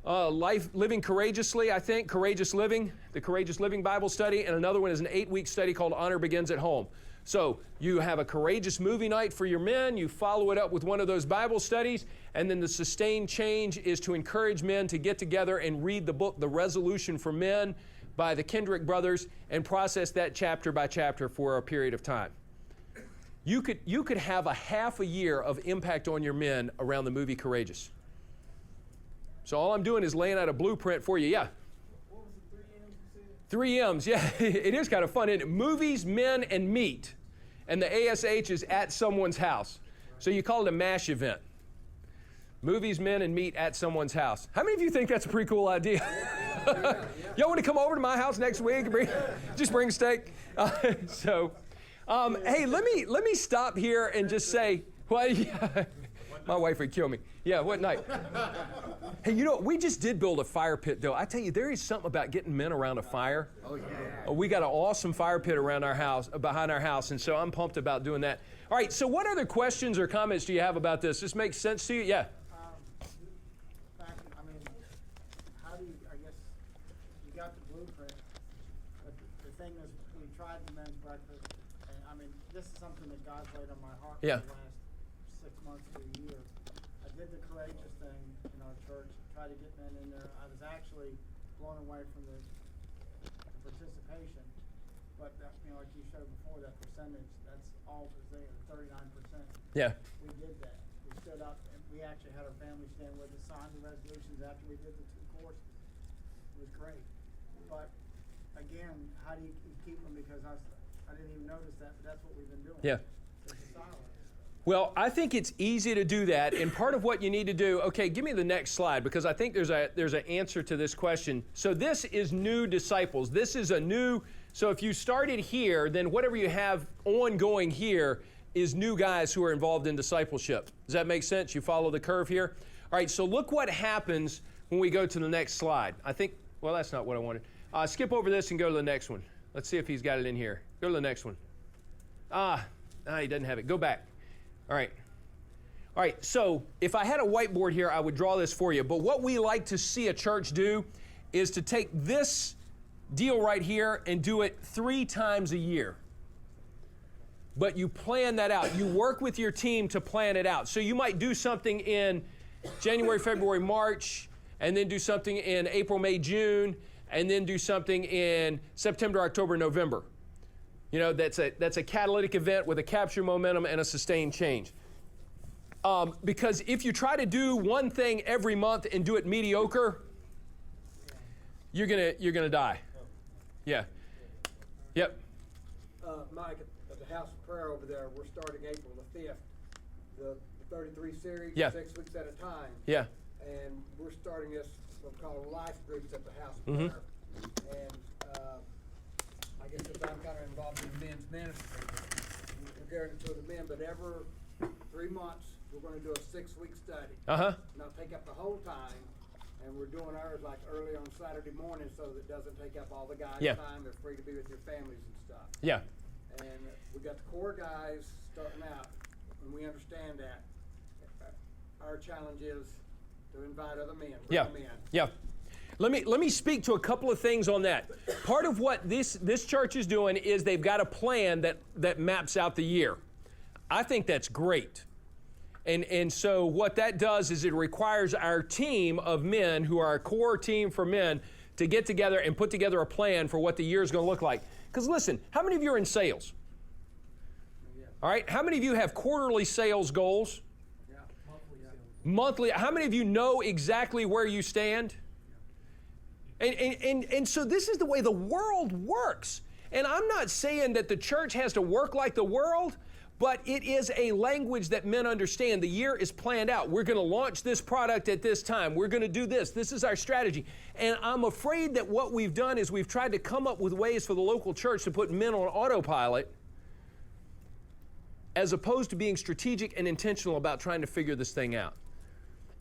Living Courageously, I think, Courageous Living, the Courageous Living Bible study, and another one is an 8-week study called Honor Begins at Home. So you have a courageous movie night for your men, you follow it up with one of those Bible studies, and then the sustained change is to encourage men to get together and read the book, The Resolution for Men, by the Kendrick brothers, and process that chapter by chapter for a period of time. You could have a half a year of impact on your men around the movie Courageous. So all I'm doing is laying out a blueprint for you. Yeah. What was the 3 M's you said? 3 M's, yeah. It is kind of fun, isn't it? Movies, men, and meat. And the ASH is at someone's house. So you call it a MASH event. Movies, men, and meat at someone's house. How many of you think that's a pretty cool idea? Y'all want to come over to my house next week? Just bring steak. Hey, let me stop here and just say, well, yeah, my wife would kill me. Yeah, what night? Hey, we just did build a fire pit, though. I tell you, there is something about getting men around a fire. Oh, yeah. We got an awesome fire pit around our house, behind our house, and so I'm pumped about doing that. All right, so what other questions or comments do you have about this? This makes sense to you? Yeah. How do you, I guess, different. But the thing is, we tried the men's breakfast, and I mean, this is something that God's laid on my heart Yeah. for the last 6 months to a year. I did the courageous thing in our church, tried to get men in there. I was actually blown away from the participation, but that, you know, like you showed before, that percentage, that's all was there, 39%. Yeah. We did that. We stood up, and we actually had our family stand with us, sign the resolutions after we did the 2 courses. It was great. But again, how do you keep them? Because I didn't even notice that, but that's what we've been doing. Yeah. It's a silence. Well, I think it's easy to do that, and part of what you need to do, okay, give me the next slide, because I think there's an answer to this question. So this is new disciples. This is a new, so if you started here, then whatever you have ongoing here is new guys who are involved in discipleship. Does that make sense? You follow the curve here? All right, so look what happens when we go to the next slide. I think, well, that's not what I wanted. Skip over this and go to the next one. Let's see if he's got it in here. Go to the next one. He doesn't have it. Go back. All right, so if I had a whiteboard here, I would draw this for you. But what we like to see a church do is to take this deal right here and do it 3 times a year. But you plan that out. You work with your team to plan it out. So you might do something in January, February, March, and then do something in April, May, June, and then do something in September, October, November. You know, that's a catalytic event with a capture momentum and a sustained change. Because if you try to do one thing every month and do it mediocre, you're gonna die. Yeah. Yep. Mike, at the House of Prayer over there, we're starting April the 5th, the 33 series, Yeah. 6 weeks at a time. Yeah. And we're starting this, what we call life groups at the House of Mhm. Prayer. And I guess since I'm kind of involved in men's ministry, we're getting to the men, but every 3 months, we're going to do a 6-week study. Uh-huh. Not take up the whole time, and we're doing ours like early on Saturday morning so that it doesn't take up all the guys' Yeah. time. They're free to be with your families and stuff. Yeah. And we got the core guys starting out, and we understand that. Our challenge is to invite other men, bring Yeah. them in. Yeah. Let me speak to a couple of things on that. Part of what this church is doing is they've got a plan that maps out the year. I think that's great. And so what that does is it requires our team of men, who are our core team for men, to get together and put together a plan for what the year is going to look like. Because listen, how many of you are in sales? All right, how many of you have quarterly sales goals? Yeah. Monthly, how many of you know exactly where you stand? And so this is the way the world works. And I'm not saying that the church has to work like the world, but it is a language that men understand. The year is planned out. We're going to launch this product at this time. We're going to do this. This is our strategy. And I'm afraid that what we've done is we've tried to come up with ways for the local church to put men on autopilot, as opposed to being strategic and intentional about trying to figure this thing out.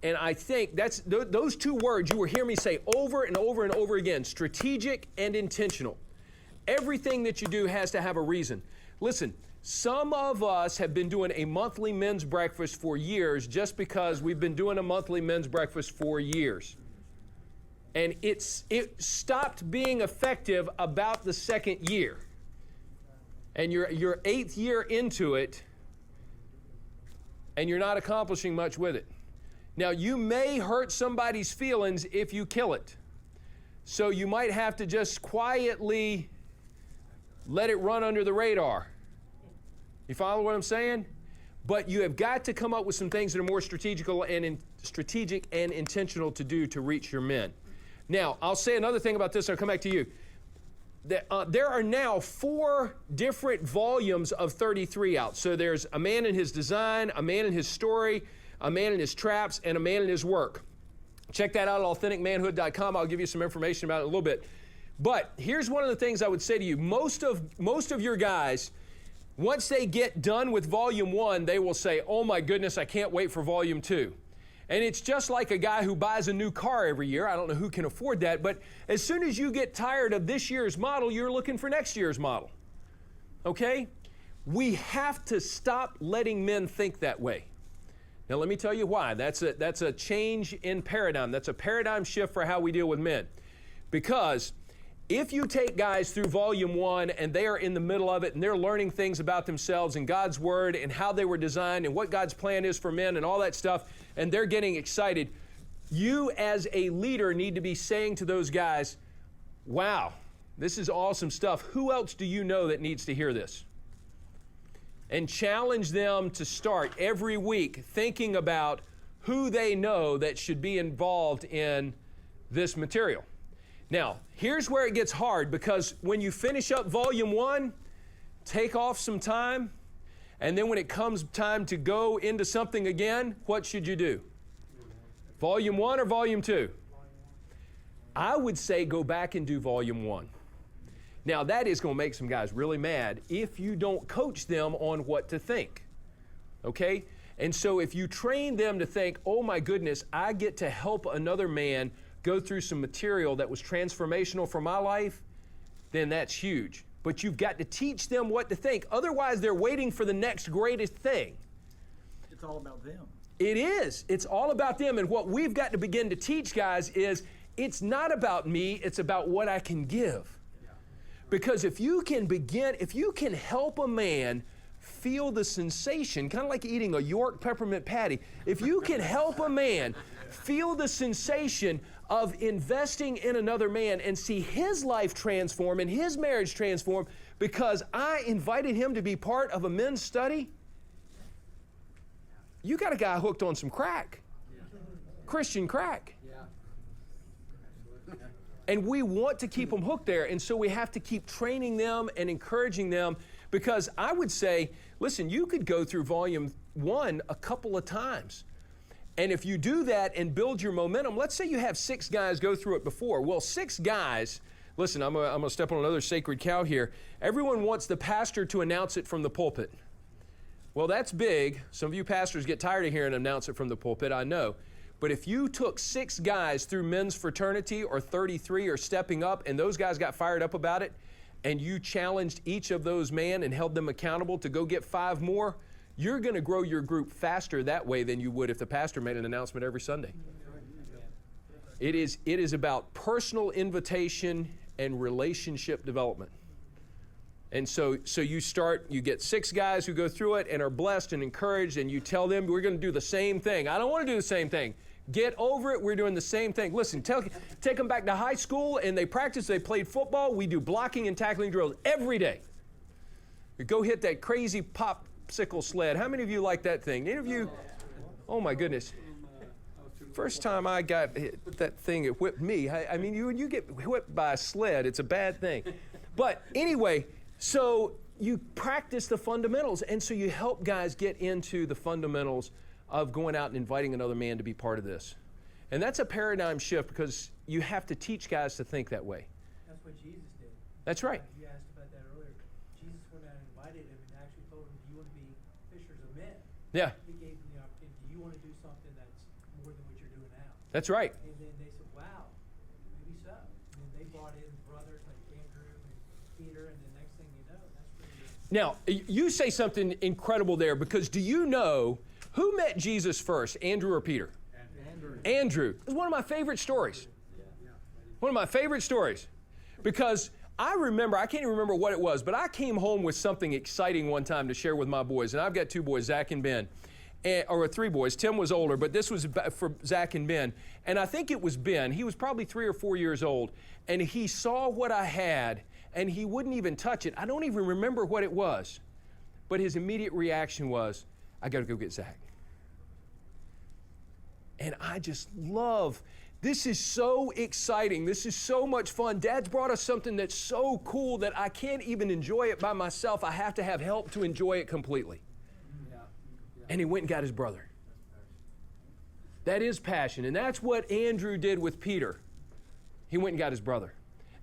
And I think that's those 2 words you will hear me say over and over and over again: strategic and intentional. Everything that you do has to have a reason. Listen, some of us have been doing a monthly men's breakfast for years just because we've been doing a monthly men's breakfast for years. And it stopped being effective about the 2nd year. And you're 8th year into it, and you're not accomplishing much with it. Now, you may hurt somebody's feelings if you kill it. So you might have to just quietly let it run under the radar. You follow what I'm saying? But you have got to come up with some things that are more strategic and intentional to do to reach your men. Now, I'll say another thing about this, and I'll come back to you. There are now 4 different volumes of 33 out. So there's a man in his design, a man in his story, a man in his traps, and a man in his work. Check that out at authenticmanhood.com. I'll give you some information about it in a little bit. But here's one of the things I would say to you. Most of your guys, once they get done with volume 1, they will say, "Oh my goodness, I can't wait for volume 2." And it's just like a guy who buys a new car every year. I don't know who can afford that, but as soon as you get tired of this year's model, you're looking for next year's model. Okay? We have to stop letting men think that way. Now, let me tell you why. That's a change in paradigm. That's a paradigm shift for how we deal with men. Because If you take guys through volume 1 and they are in the middle of it and they're learning things about themselves and God's word and how they were designed and what God's plan is for men and all that stuff, and they're getting excited, you as a leader need to be saying to those guys, wow, this is awesome stuff. Who else do you know that needs to hear this? And challenge them to start every week thinking about who they know that should be involved in this material. Now, here's where it gets hard, because when you finish up volume 1, take off some time, and then when it comes time to go into something again, what should you do? Volume 1 or volume 2? I would say go back and do volume 1. Now, that is going to make some guys really mad if you don't coach them on what to think, okay? And so if you train them to think, oh my goodness, I get to help another man go through some material that was transformational for my life, then that's huge. But you've got to teach them what to think. Otherwise, they're waiting for the next greatest thing. It's all about them. It is. It's all about them. And what we've got to begin to teach guys is it's not about me, it's about what I can give. Because if you can help a man feel the sensation, kind of like eating a York peppermint patty, if you can help a man feel the sensation of investing in another man and see his life transform and his marriage transform because I invited him to be part of a men's study, you got a guy hooked on some crack, Christian crack. And we want to keep them hooked there, and so we have to keep training them and encouraging them, because I would say, listen, you could go through volume 1 a couple of times. And if you do that and build your momentum, let's say you have 6 guys go through it before. Well, 6 guys, listen, I'm going to step on another sacred cow here. Everyone wants the pastor to announce it from the pulpit. Well, that's big. Some of you pastors get tired of hearing announce it from the pulpit, I know. But if you took 6 guys through men's fraternity or 33 or stepping up, and those guys got fired up about it, and you challenged each of those men and held them accountable to go get 5 more, you're going to grow your group faster that way than you would if the pastor made an announcement every Sunday. It is about personal invitation and relationship development. And so you get 6 guys who go through it and are blessed and encouraged, and you tell them, we're going to do the same thing. I don't want to do the same thing. Get over it. We're doing the same thing. Listen, take them back to high school, and they practice. They played football. We do blocking and tackling drills every day. We go hit that crazy popsicle sled. How many of you like that thing? Any of you? Oh, my goodness. First time I got hit, that thing, it whipped me. I mean, when you get whipped by a sled, it's a bad thing. But anyway, so you practice the fundamentals, and so you help guys get into the fundamentals of going out and inviting another man to be part of this. And that's a paradigm shift, because you have to teach guys to think that way. That's what Jesus did. That's right. You asked about that earlier. Jesus went out and invited him and actually told him, do you want to be fishers of men? Yeah, He gave him the opportunity. Do you want to do something that's more than what you're doing now? that's right. And then they said, wow, maybe so. And then they brought in brothers like Andrew and Peter, and the next thing you know, that's pretty good. Now, you say something incredible there, because do you know who met Jesus first, Andrew or Peter? Andrew. It's one of my favorite stories. One of my favorite stories. Because I can't even remember what it was, but I came home with something exciting one time to share with my boys. And I've got 2 boys, Zach and Ben. Or 3 boys. Tim was older, but this was for Zach and Ben. And I think it was Ben. He was probably 3 or 4 years old. And he saw what I had, and he wouldn't even touch it. I don't even remember what it was. But his immediate reaction was, I got to go get Zach. And I just love, this is so exciting. This is so much fun. Dad's brought us something that's so cool that I can't even enjoy it by myself. I have to have help to enjoy it completely. And he went and got his brother. That is passion. And that's what Andrew did with Peter. He went and got his brother.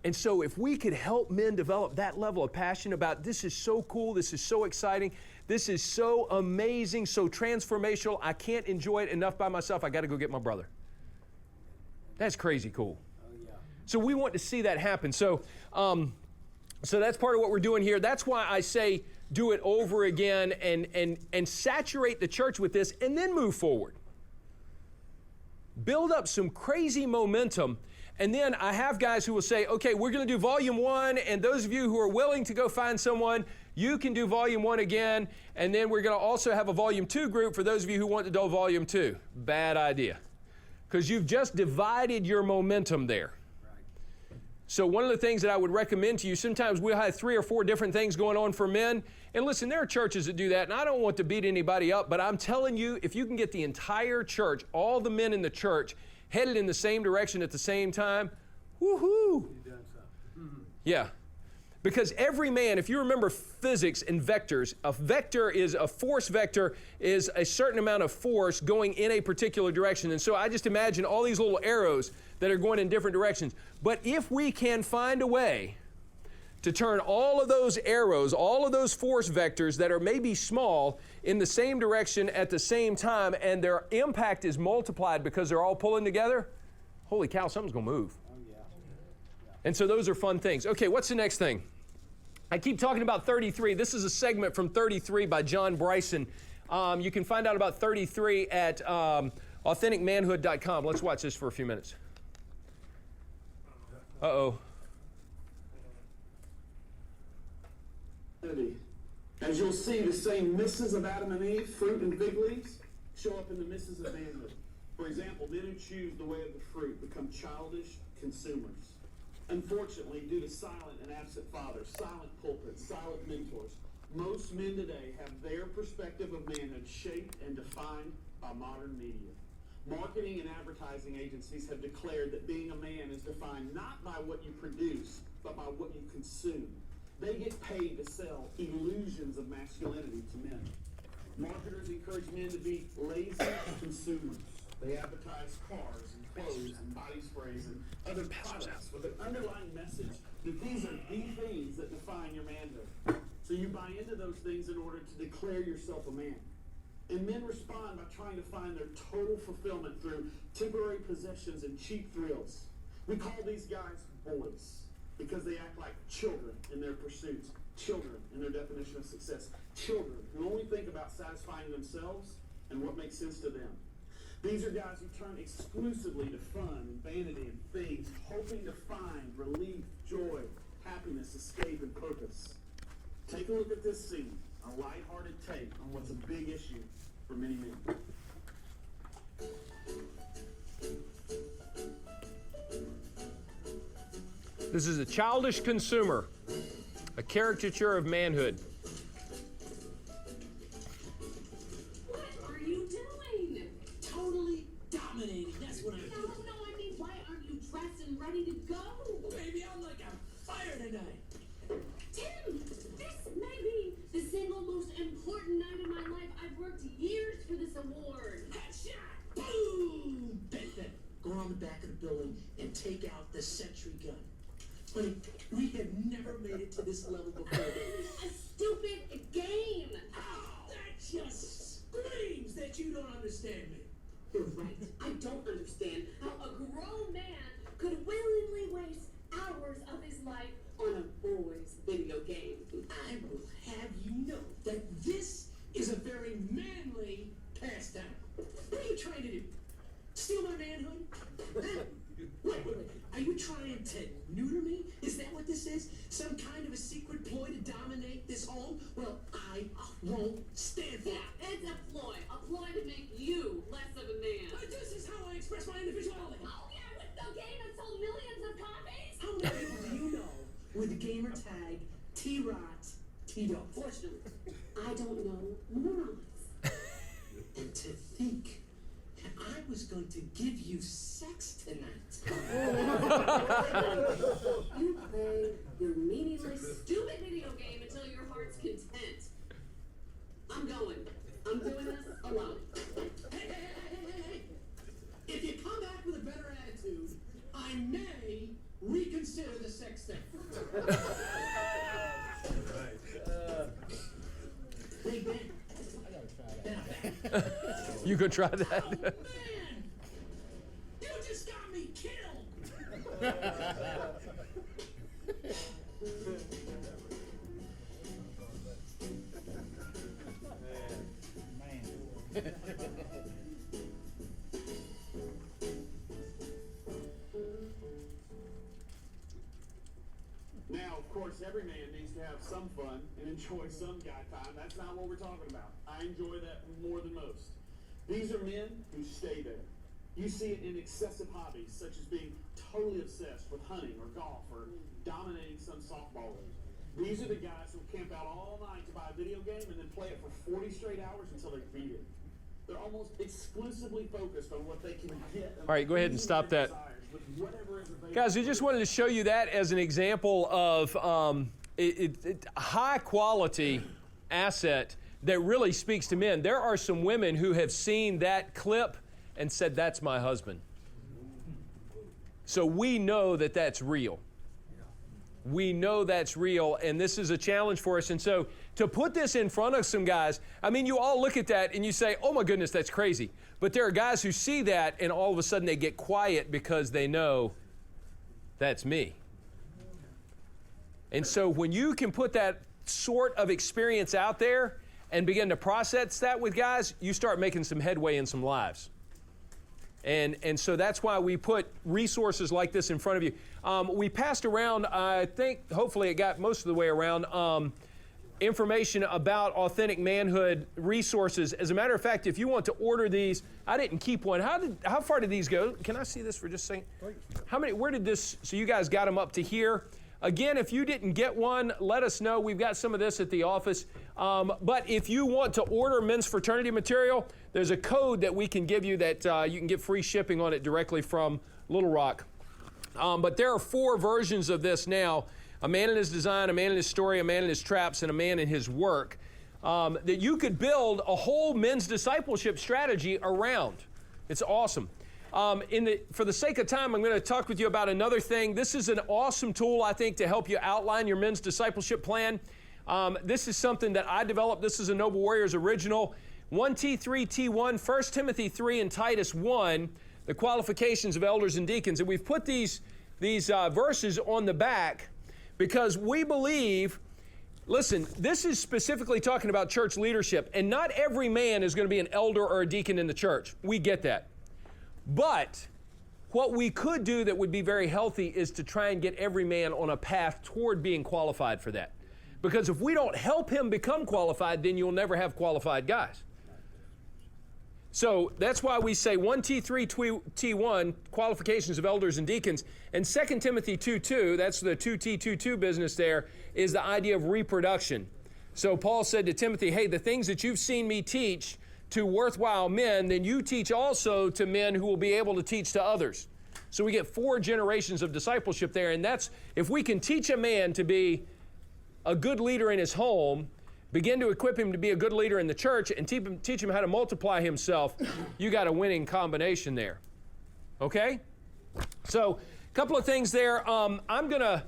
And so if we could help men develop that level of passion about, this is so cool, this is so exciting, this is so amazing, so transformational, I can't enjoy it enough by myself, I got to go get my brother. That's crazy cool. So we want to see that happen. So that's part of what we're doing here. That's why I say do it over again and saturate the church with this, and then move forward. Build up some crazy momentum. And then I have guys who will say, okay, we're going to do volume 1, and those of you who are willing to go find someone, you can do volume 1 again, and then we're going to also have a volume 2 group for those of you who want to do volume 2. Bad idea, because you've just divided your momentum there. So one of the things that I would recommend to you, sometimes we'll have 3 or 4 different things going on for men. And listen, there are churches that do that, and I don't want to beat anybody up, but I'm telling you, if you can get the entire church, all the men in the church, headed in the same direction at the same time, woohoo! Yeah. Because every man, if you remember physics and vectors, a vector is a force vector is a certain amount of force going in a particular direction. And so I just imagine all these little arrows that are going in different directions. But if we can find a way to turn all of those arrows, all of those force vectors that are maybe small in the same direction at the same time, and their impact is multiplied because they're all pulling together, holy cow, something's going to move. And so those are fun things. Okay, what's the next thing? I keep talking about 33. This is a segment from 33 by John Bryson. You can find out about 33 at authenticmanhood.com. Let's watch this for a few minutes. Uh-oh. As you'll see, the same misses of Adam and Eve, fruit and fig leaves, show up in the misses of manhood. For example, men who choose the way of the fruit become childish consumers. Unfortunately, due to silent and absent fathers, silent pulpits, silent mentors, most men today have their perspective of manhood shaped and defined by modern media. Marketing and advertising agencies have declared that being a man is defined not by what you produce, but by what you consume. They get paid to sell illusions of masculinity to men. Marketers encourage men to be lazy consumers. They advertise cars and clothes and body sprays and other products with an underlying message that these are the things that define your manhood. So you buy into those things in order to declare yourself a man. And men respond by trying to find their total fulfillment through temporary possessions and cheap thrills. We call these guys boys because they act like children in their pursuits, children in their definition of success, children who only think about satisfying themselves and what makes sense to them. These are guys who turn exclusively to fun and vanity and things, hoping to find relief, joy, happiness, escape, and purpose. Take a look at this scene, a lighthearted take on what's a big issue for many men. This is a childish consumer, a caricature of manhood. What are you doing? Totally dominating, that's what I'm doing. No, I mean, why aren't you dressed and ready to go? Baby, I'm like on fire tonight. Tim, this may be the single most important night of my life. I've worked years for this award. Headshot! Boom! Ben, go around the back of the building and take out the sentry gun. Honey, we have never made it to this level before. A stupid game. Oh, that just screams that you don't understand me. You're right. I don't understand how a grown man could willingly waste hours of his life on a boy's video game. I will have you know that this is a very manly pastime. What are you trying to do? Steal my manhood? Wait. Are you trying to neuter me? Is that what this is? Some kind of a secret ploy to dominate this home? Well, I won't stand for it. Yeah, it's a ploy to make you less of a man. But this is how I express my individuality. Oh yeah, with the game that sold millions of copies. How many people do you know with the gamer tag T-Rot T-Dog? Fortunately, I don't know morons. And to think that I was going to give you sex tonight. You play your meaningless, stupid video game until your heart's content. I'm going. I'm doing this alone. Hey. If you come back with a better attitude, I may reconsider the sex thing. Hey, Ben. You could try that. Oh, man! You just got me killed! of course, every man needs to have some fun and enjoy some guy time. That's not what we're talking about. I enjoy that more than most. These are men who stay there. You see it in excessive hobbies, such as being totally obsessed with hunting or golf or dominating some softball league. These are the guys who camp out all night to buy a video game and then play it for 40 straight hours until they beat it. They're almost exclusively focused on what they can get. All right, go ahead and stop that. Guys, we just wanted to show you that as an example of a high quality asset that really speaks to men. There are some women who have seen that clip and said, that's my husband. So we know that that's real. We know that's real, and this is a challenge for us. And so to put this in front of some guys, I mean, you all look at that and you say, oh my goodness, that's crazy. But there are guys who see that and all of a sudden they get quiet because they know that's me. And so when you can put that sort of experience out there and begin to process that with guys, you start making some headway in some lives. And so that's why we put resources like this in front of you. We passed around, I think, hopefully it got most of the way around, information about authentic manhood resources. As a matter of fact, if you want to order these, I didn't keep one. How far did these go? Can I see this for just a second? Where did this, so you guys got them up to here. Again, if you didn't get one, let us know. We've got some of this at the office. But if you want to order men's fraternity material, there's a code that we can give you that you can get free shipping on it directly from Little Rock. But there are 4 versions of this now: a man in his design, a man in his story, a man in his traps, and a man in his work, that you could build a whole men's discipleship strategy around. It's awesome. For the sake of time, I'm going to talk with you about another thing. This is an awesome tool, I think, to help you outline your men's discipleship plan. This is something that I developed. This is a Noble Warriors original. 1T3T1, 1 Timothy 3, and Titus 1, the qualifications of elders and deacons. And we've put these verses on the back because we believe, listen, this is specifically talking about church leadership, and not every man is going to be an elder or a deacon in the church. We get that. But what we could do that would be very healthy is to try and get every man on a path toward being qualified for that. Because if we don't help him become qualified, then you'll never have qualified guys. So that's why we say 1T3T1, qualifications of elders and deacons, and 2 Timothy 2:2, that's the 2T22 business there, is the idea of reproduction. So Paul said to Timothy, hey, the things that you've seen me teach to worthwhile men, then you teach also to men who will be able to teach to others. So we get 4 generations of discipleship there, and that's, if we can teach a man to be a good leader in his home, begin to equip him to be a good leader in the church, and teach him how to multiply himself, you got a winning combination there. Okay? So, a couple of things there. I'm gonna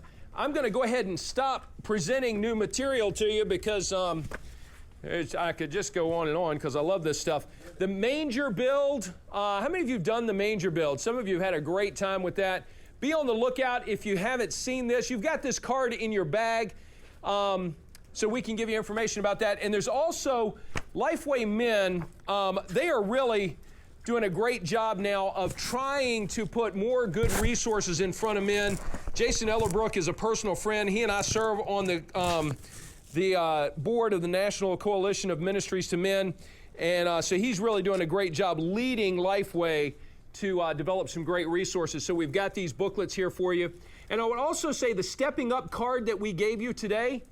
go ahead and stop presenting new material to you because I could just go on and on because I love this stuff. The manger build, how many of you have done the manger build? Some of you have had a great time with that. Be on the lookout if you haven't seen this. You've got this card in your bag, so we can give you information about that. And there's also Lifeway Men. They are really doing a great job now of trying to put more good resources in front of men. Jason Ellerbrook is a personal friend. He and I serve on the board of the National Coalition of Ministries to Men. And so he's really doing a great job leading Lifeway to develop some great resources. So we've got these booklets here for you. And I would also say the Stepping Up card that we gave you today,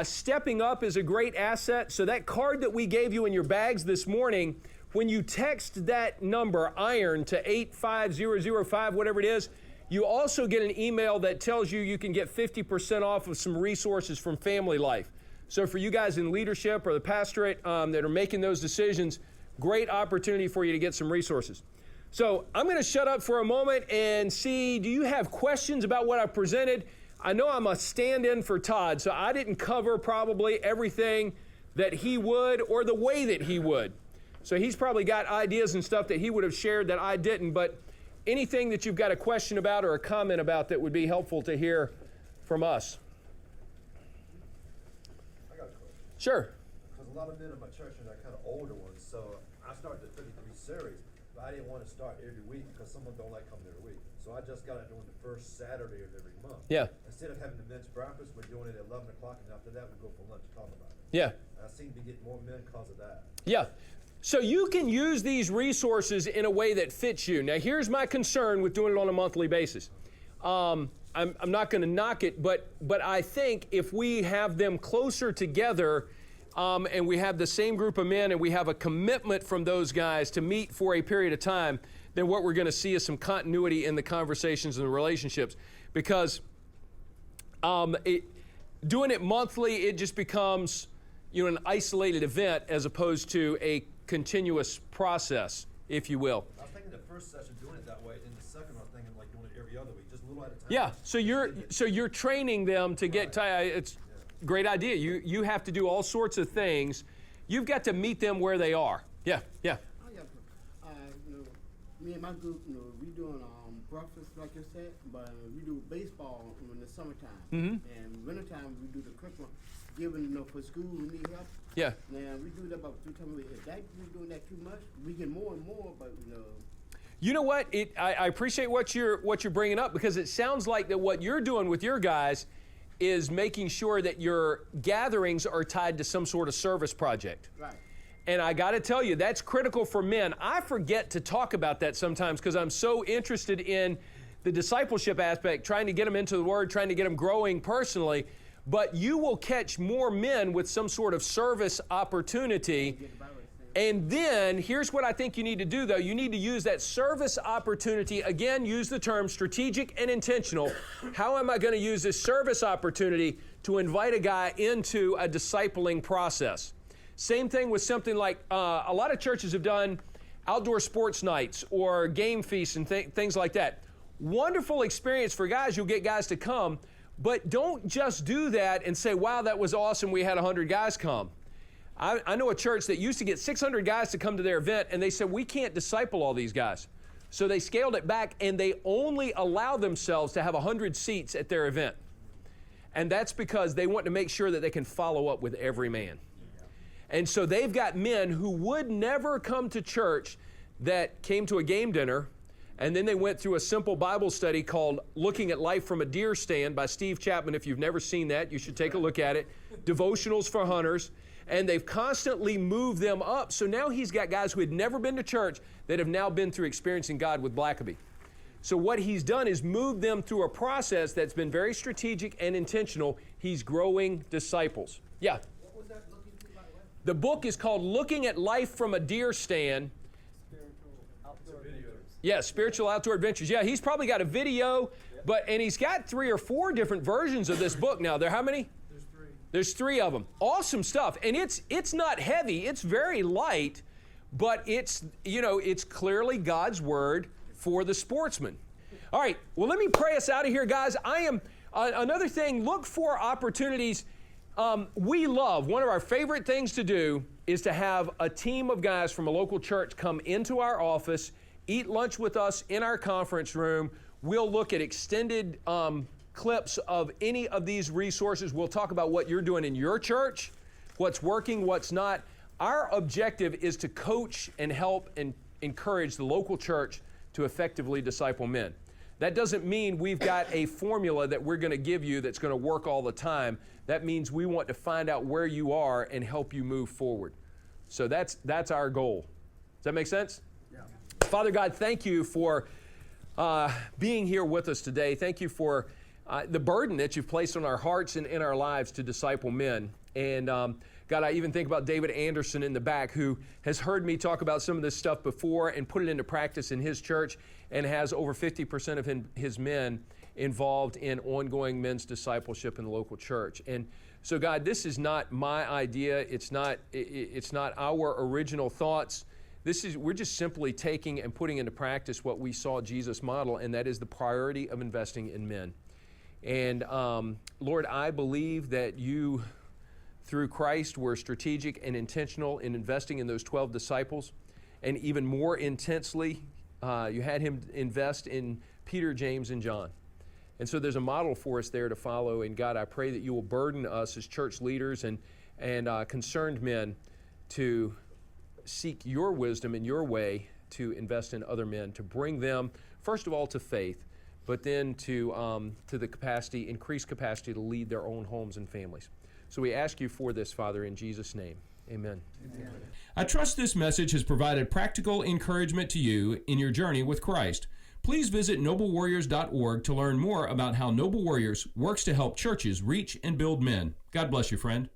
Stepping Up is a great asset. So that card that we gave you in your bags this morning, when you text that number, IRON, to 85005, whatever it is, you also get an email that tells you can get 50% off of some resources from Family Life. So for you guys in leadership or the pastorate that are making those decisions, great opportunity for you to get some resources. So I'm going to shut up for a moment and see, do you have questions about what I presented? I know I'm a stand-in for Todd, so I didn't cover probably everything that he would or the way that he would. So he's probably got ideas and stuff that he would have shared that I didn't, but anything that you've got a question about or a comment about that would be helpful to hear from us. I got a question. Sure. Because a lot of men in my church are kind of older ones, so I started the 33 series, but I didn't want to start every week because some of them don't like coming every week. So so I just got it during the first Saturday of every month. Yeah. Instead of having the men's breakfast, we're doing it at 11 o'clock, and after that, we go for lunch to talk about it. Yeah. And I seem to be getting more men because of that. Yeah. So you can use these resources in a way that fits you. Now, here's my concern with doing it on a monthly basis. I'm not going to knock it, but I think if we have them closer together, and we have the same group of men, and we have a commitment from those guys to meet for a period of time, then what we're going to see is some continuity in the conversations and the relationships. Because doing it monthly, it just becomes, an isolated event as opposed to a continuous process, if you will. I was thinking the first session doing it that way, and the second I was thinking like doing it every other week, just a little at a time. Yeah, so you're training them to get it's a great idea. You have to do all sorts of things. You've got to meet them where they are. Yeah. I got, me and my group, we doing breakfast like you said, but we do baseball in the summertime. Mm-hmm. And wintertime we do the curriculum, giving for school who need help. Yeah. Now we do that about 3 times a week. If we're doing that too much, we get more and more, but You know what? I appreciate what you're bringing up, because it sounds like that what you're doing with your guys is making sure that your gatherings are tied to some sort of service project. right. And I got to tell you, that's critical for men. I forget to talk about that sometimes because I'm so interested in the discipleship aspect, trying to get them into the Word, trying to get them growing personally. But you will catch more men with some sort of service opportunity. And then, here's what I think you need to do, though. You need to use that service opportunity. Again, use the term strategic and intentional. How am I going to use this service opportunity to invite a guy into a discipling process? Same thing with something like a lot of churches have done outdoor sports nights or game feasts and things like that. Wonderful experience for guys. You'll get guys to come. But don't just do that and say, wow, that was awesome. We had 100 guys come. I know a church that used to get 600 guys to come to their event, and they said, we can't disciple all these guys. So they scaled it back, and they only allow themselves to have 100 seats at their event. And that's because they want to make sure that they can follow up with every man. And so they've got men who would never come to church that came to a game dinner, and then they went through a simple Bible study called Looking at Life from a Deer Stand by Steve Chapman. If you've never seen that, you should take a look at it. Devotionals for Hunters. And they've constantly moved them up. So now he's got guys who had never been to church that have now been through experiencing God with Blackaby. So what he's done is moved them through a process that's been very strategic and intentional. He's growing disciples. Yeah. What was that looking to, by the way? The book is called Looking at Life from a Deer Stand. Spiritual outdoor adventures. Yeah, Spiritual Outdoor Adventures. Yeah, he's probably got a video, and he's got 3 or 4 different versions of this book now. How many? There's 3 of them. Awesome stuff. And it's not heavy. It's very light, but it's clearly God's word for the sportsman. All right. Well, let me pray us out of here, guys. Another thing, look for opportunities. One of our favorite things to do is to have a team of guys from a local church come into our office, eat lunch with us in our conference room. We'll look at extended clips of any of these resources. We'll talk about what you're doing in your church, what's working, what's not. Our objective is to coach and help and encourage the local church to effectively disciple men. That doesn't mean we've got a formula that we're going to give you that's going to work all the time. That means we want to find out where you are and help you move forward. So that's our goal. Does that make sense? Yeah. Father God, thank you for being here with us today. Thank you for the burden that you've placed on our hearts and in our lives to disciple men. And God, I even think about David Anderson in the back, who has heard me talk about some of this stuff before and put it into practice in his church, and has over 50% of his men involved in ongoing men's discipleship in the local church. And so God, this is not my idea. It's not our original thoughts. We're just simply taking and putting into practice what we saw Jesus model, and that is the priority of investing in men. And Lord, I believe that you, through Christ, were strategic and intentional in investing in those 12 disciples. And even more intensely, you had him invest in Peter, James, and John. And so there's a model for us there to follow. And God, I pray that you will burden us as church leaders and concerned men to seek your wisdom and your way to invest in other men, to bring them, first of all, to faith, but then to the capacity, increased capacity to lead their own homes and families. So we ask you for this, Father, in Jesus' name. Amen. Amen. I trust this message has provided practical encouragement to you in your journey with Christ. Please visit noblewarriors.org to learn more about how Noble Warriors works to help churches reach and build men. God bless you, friend.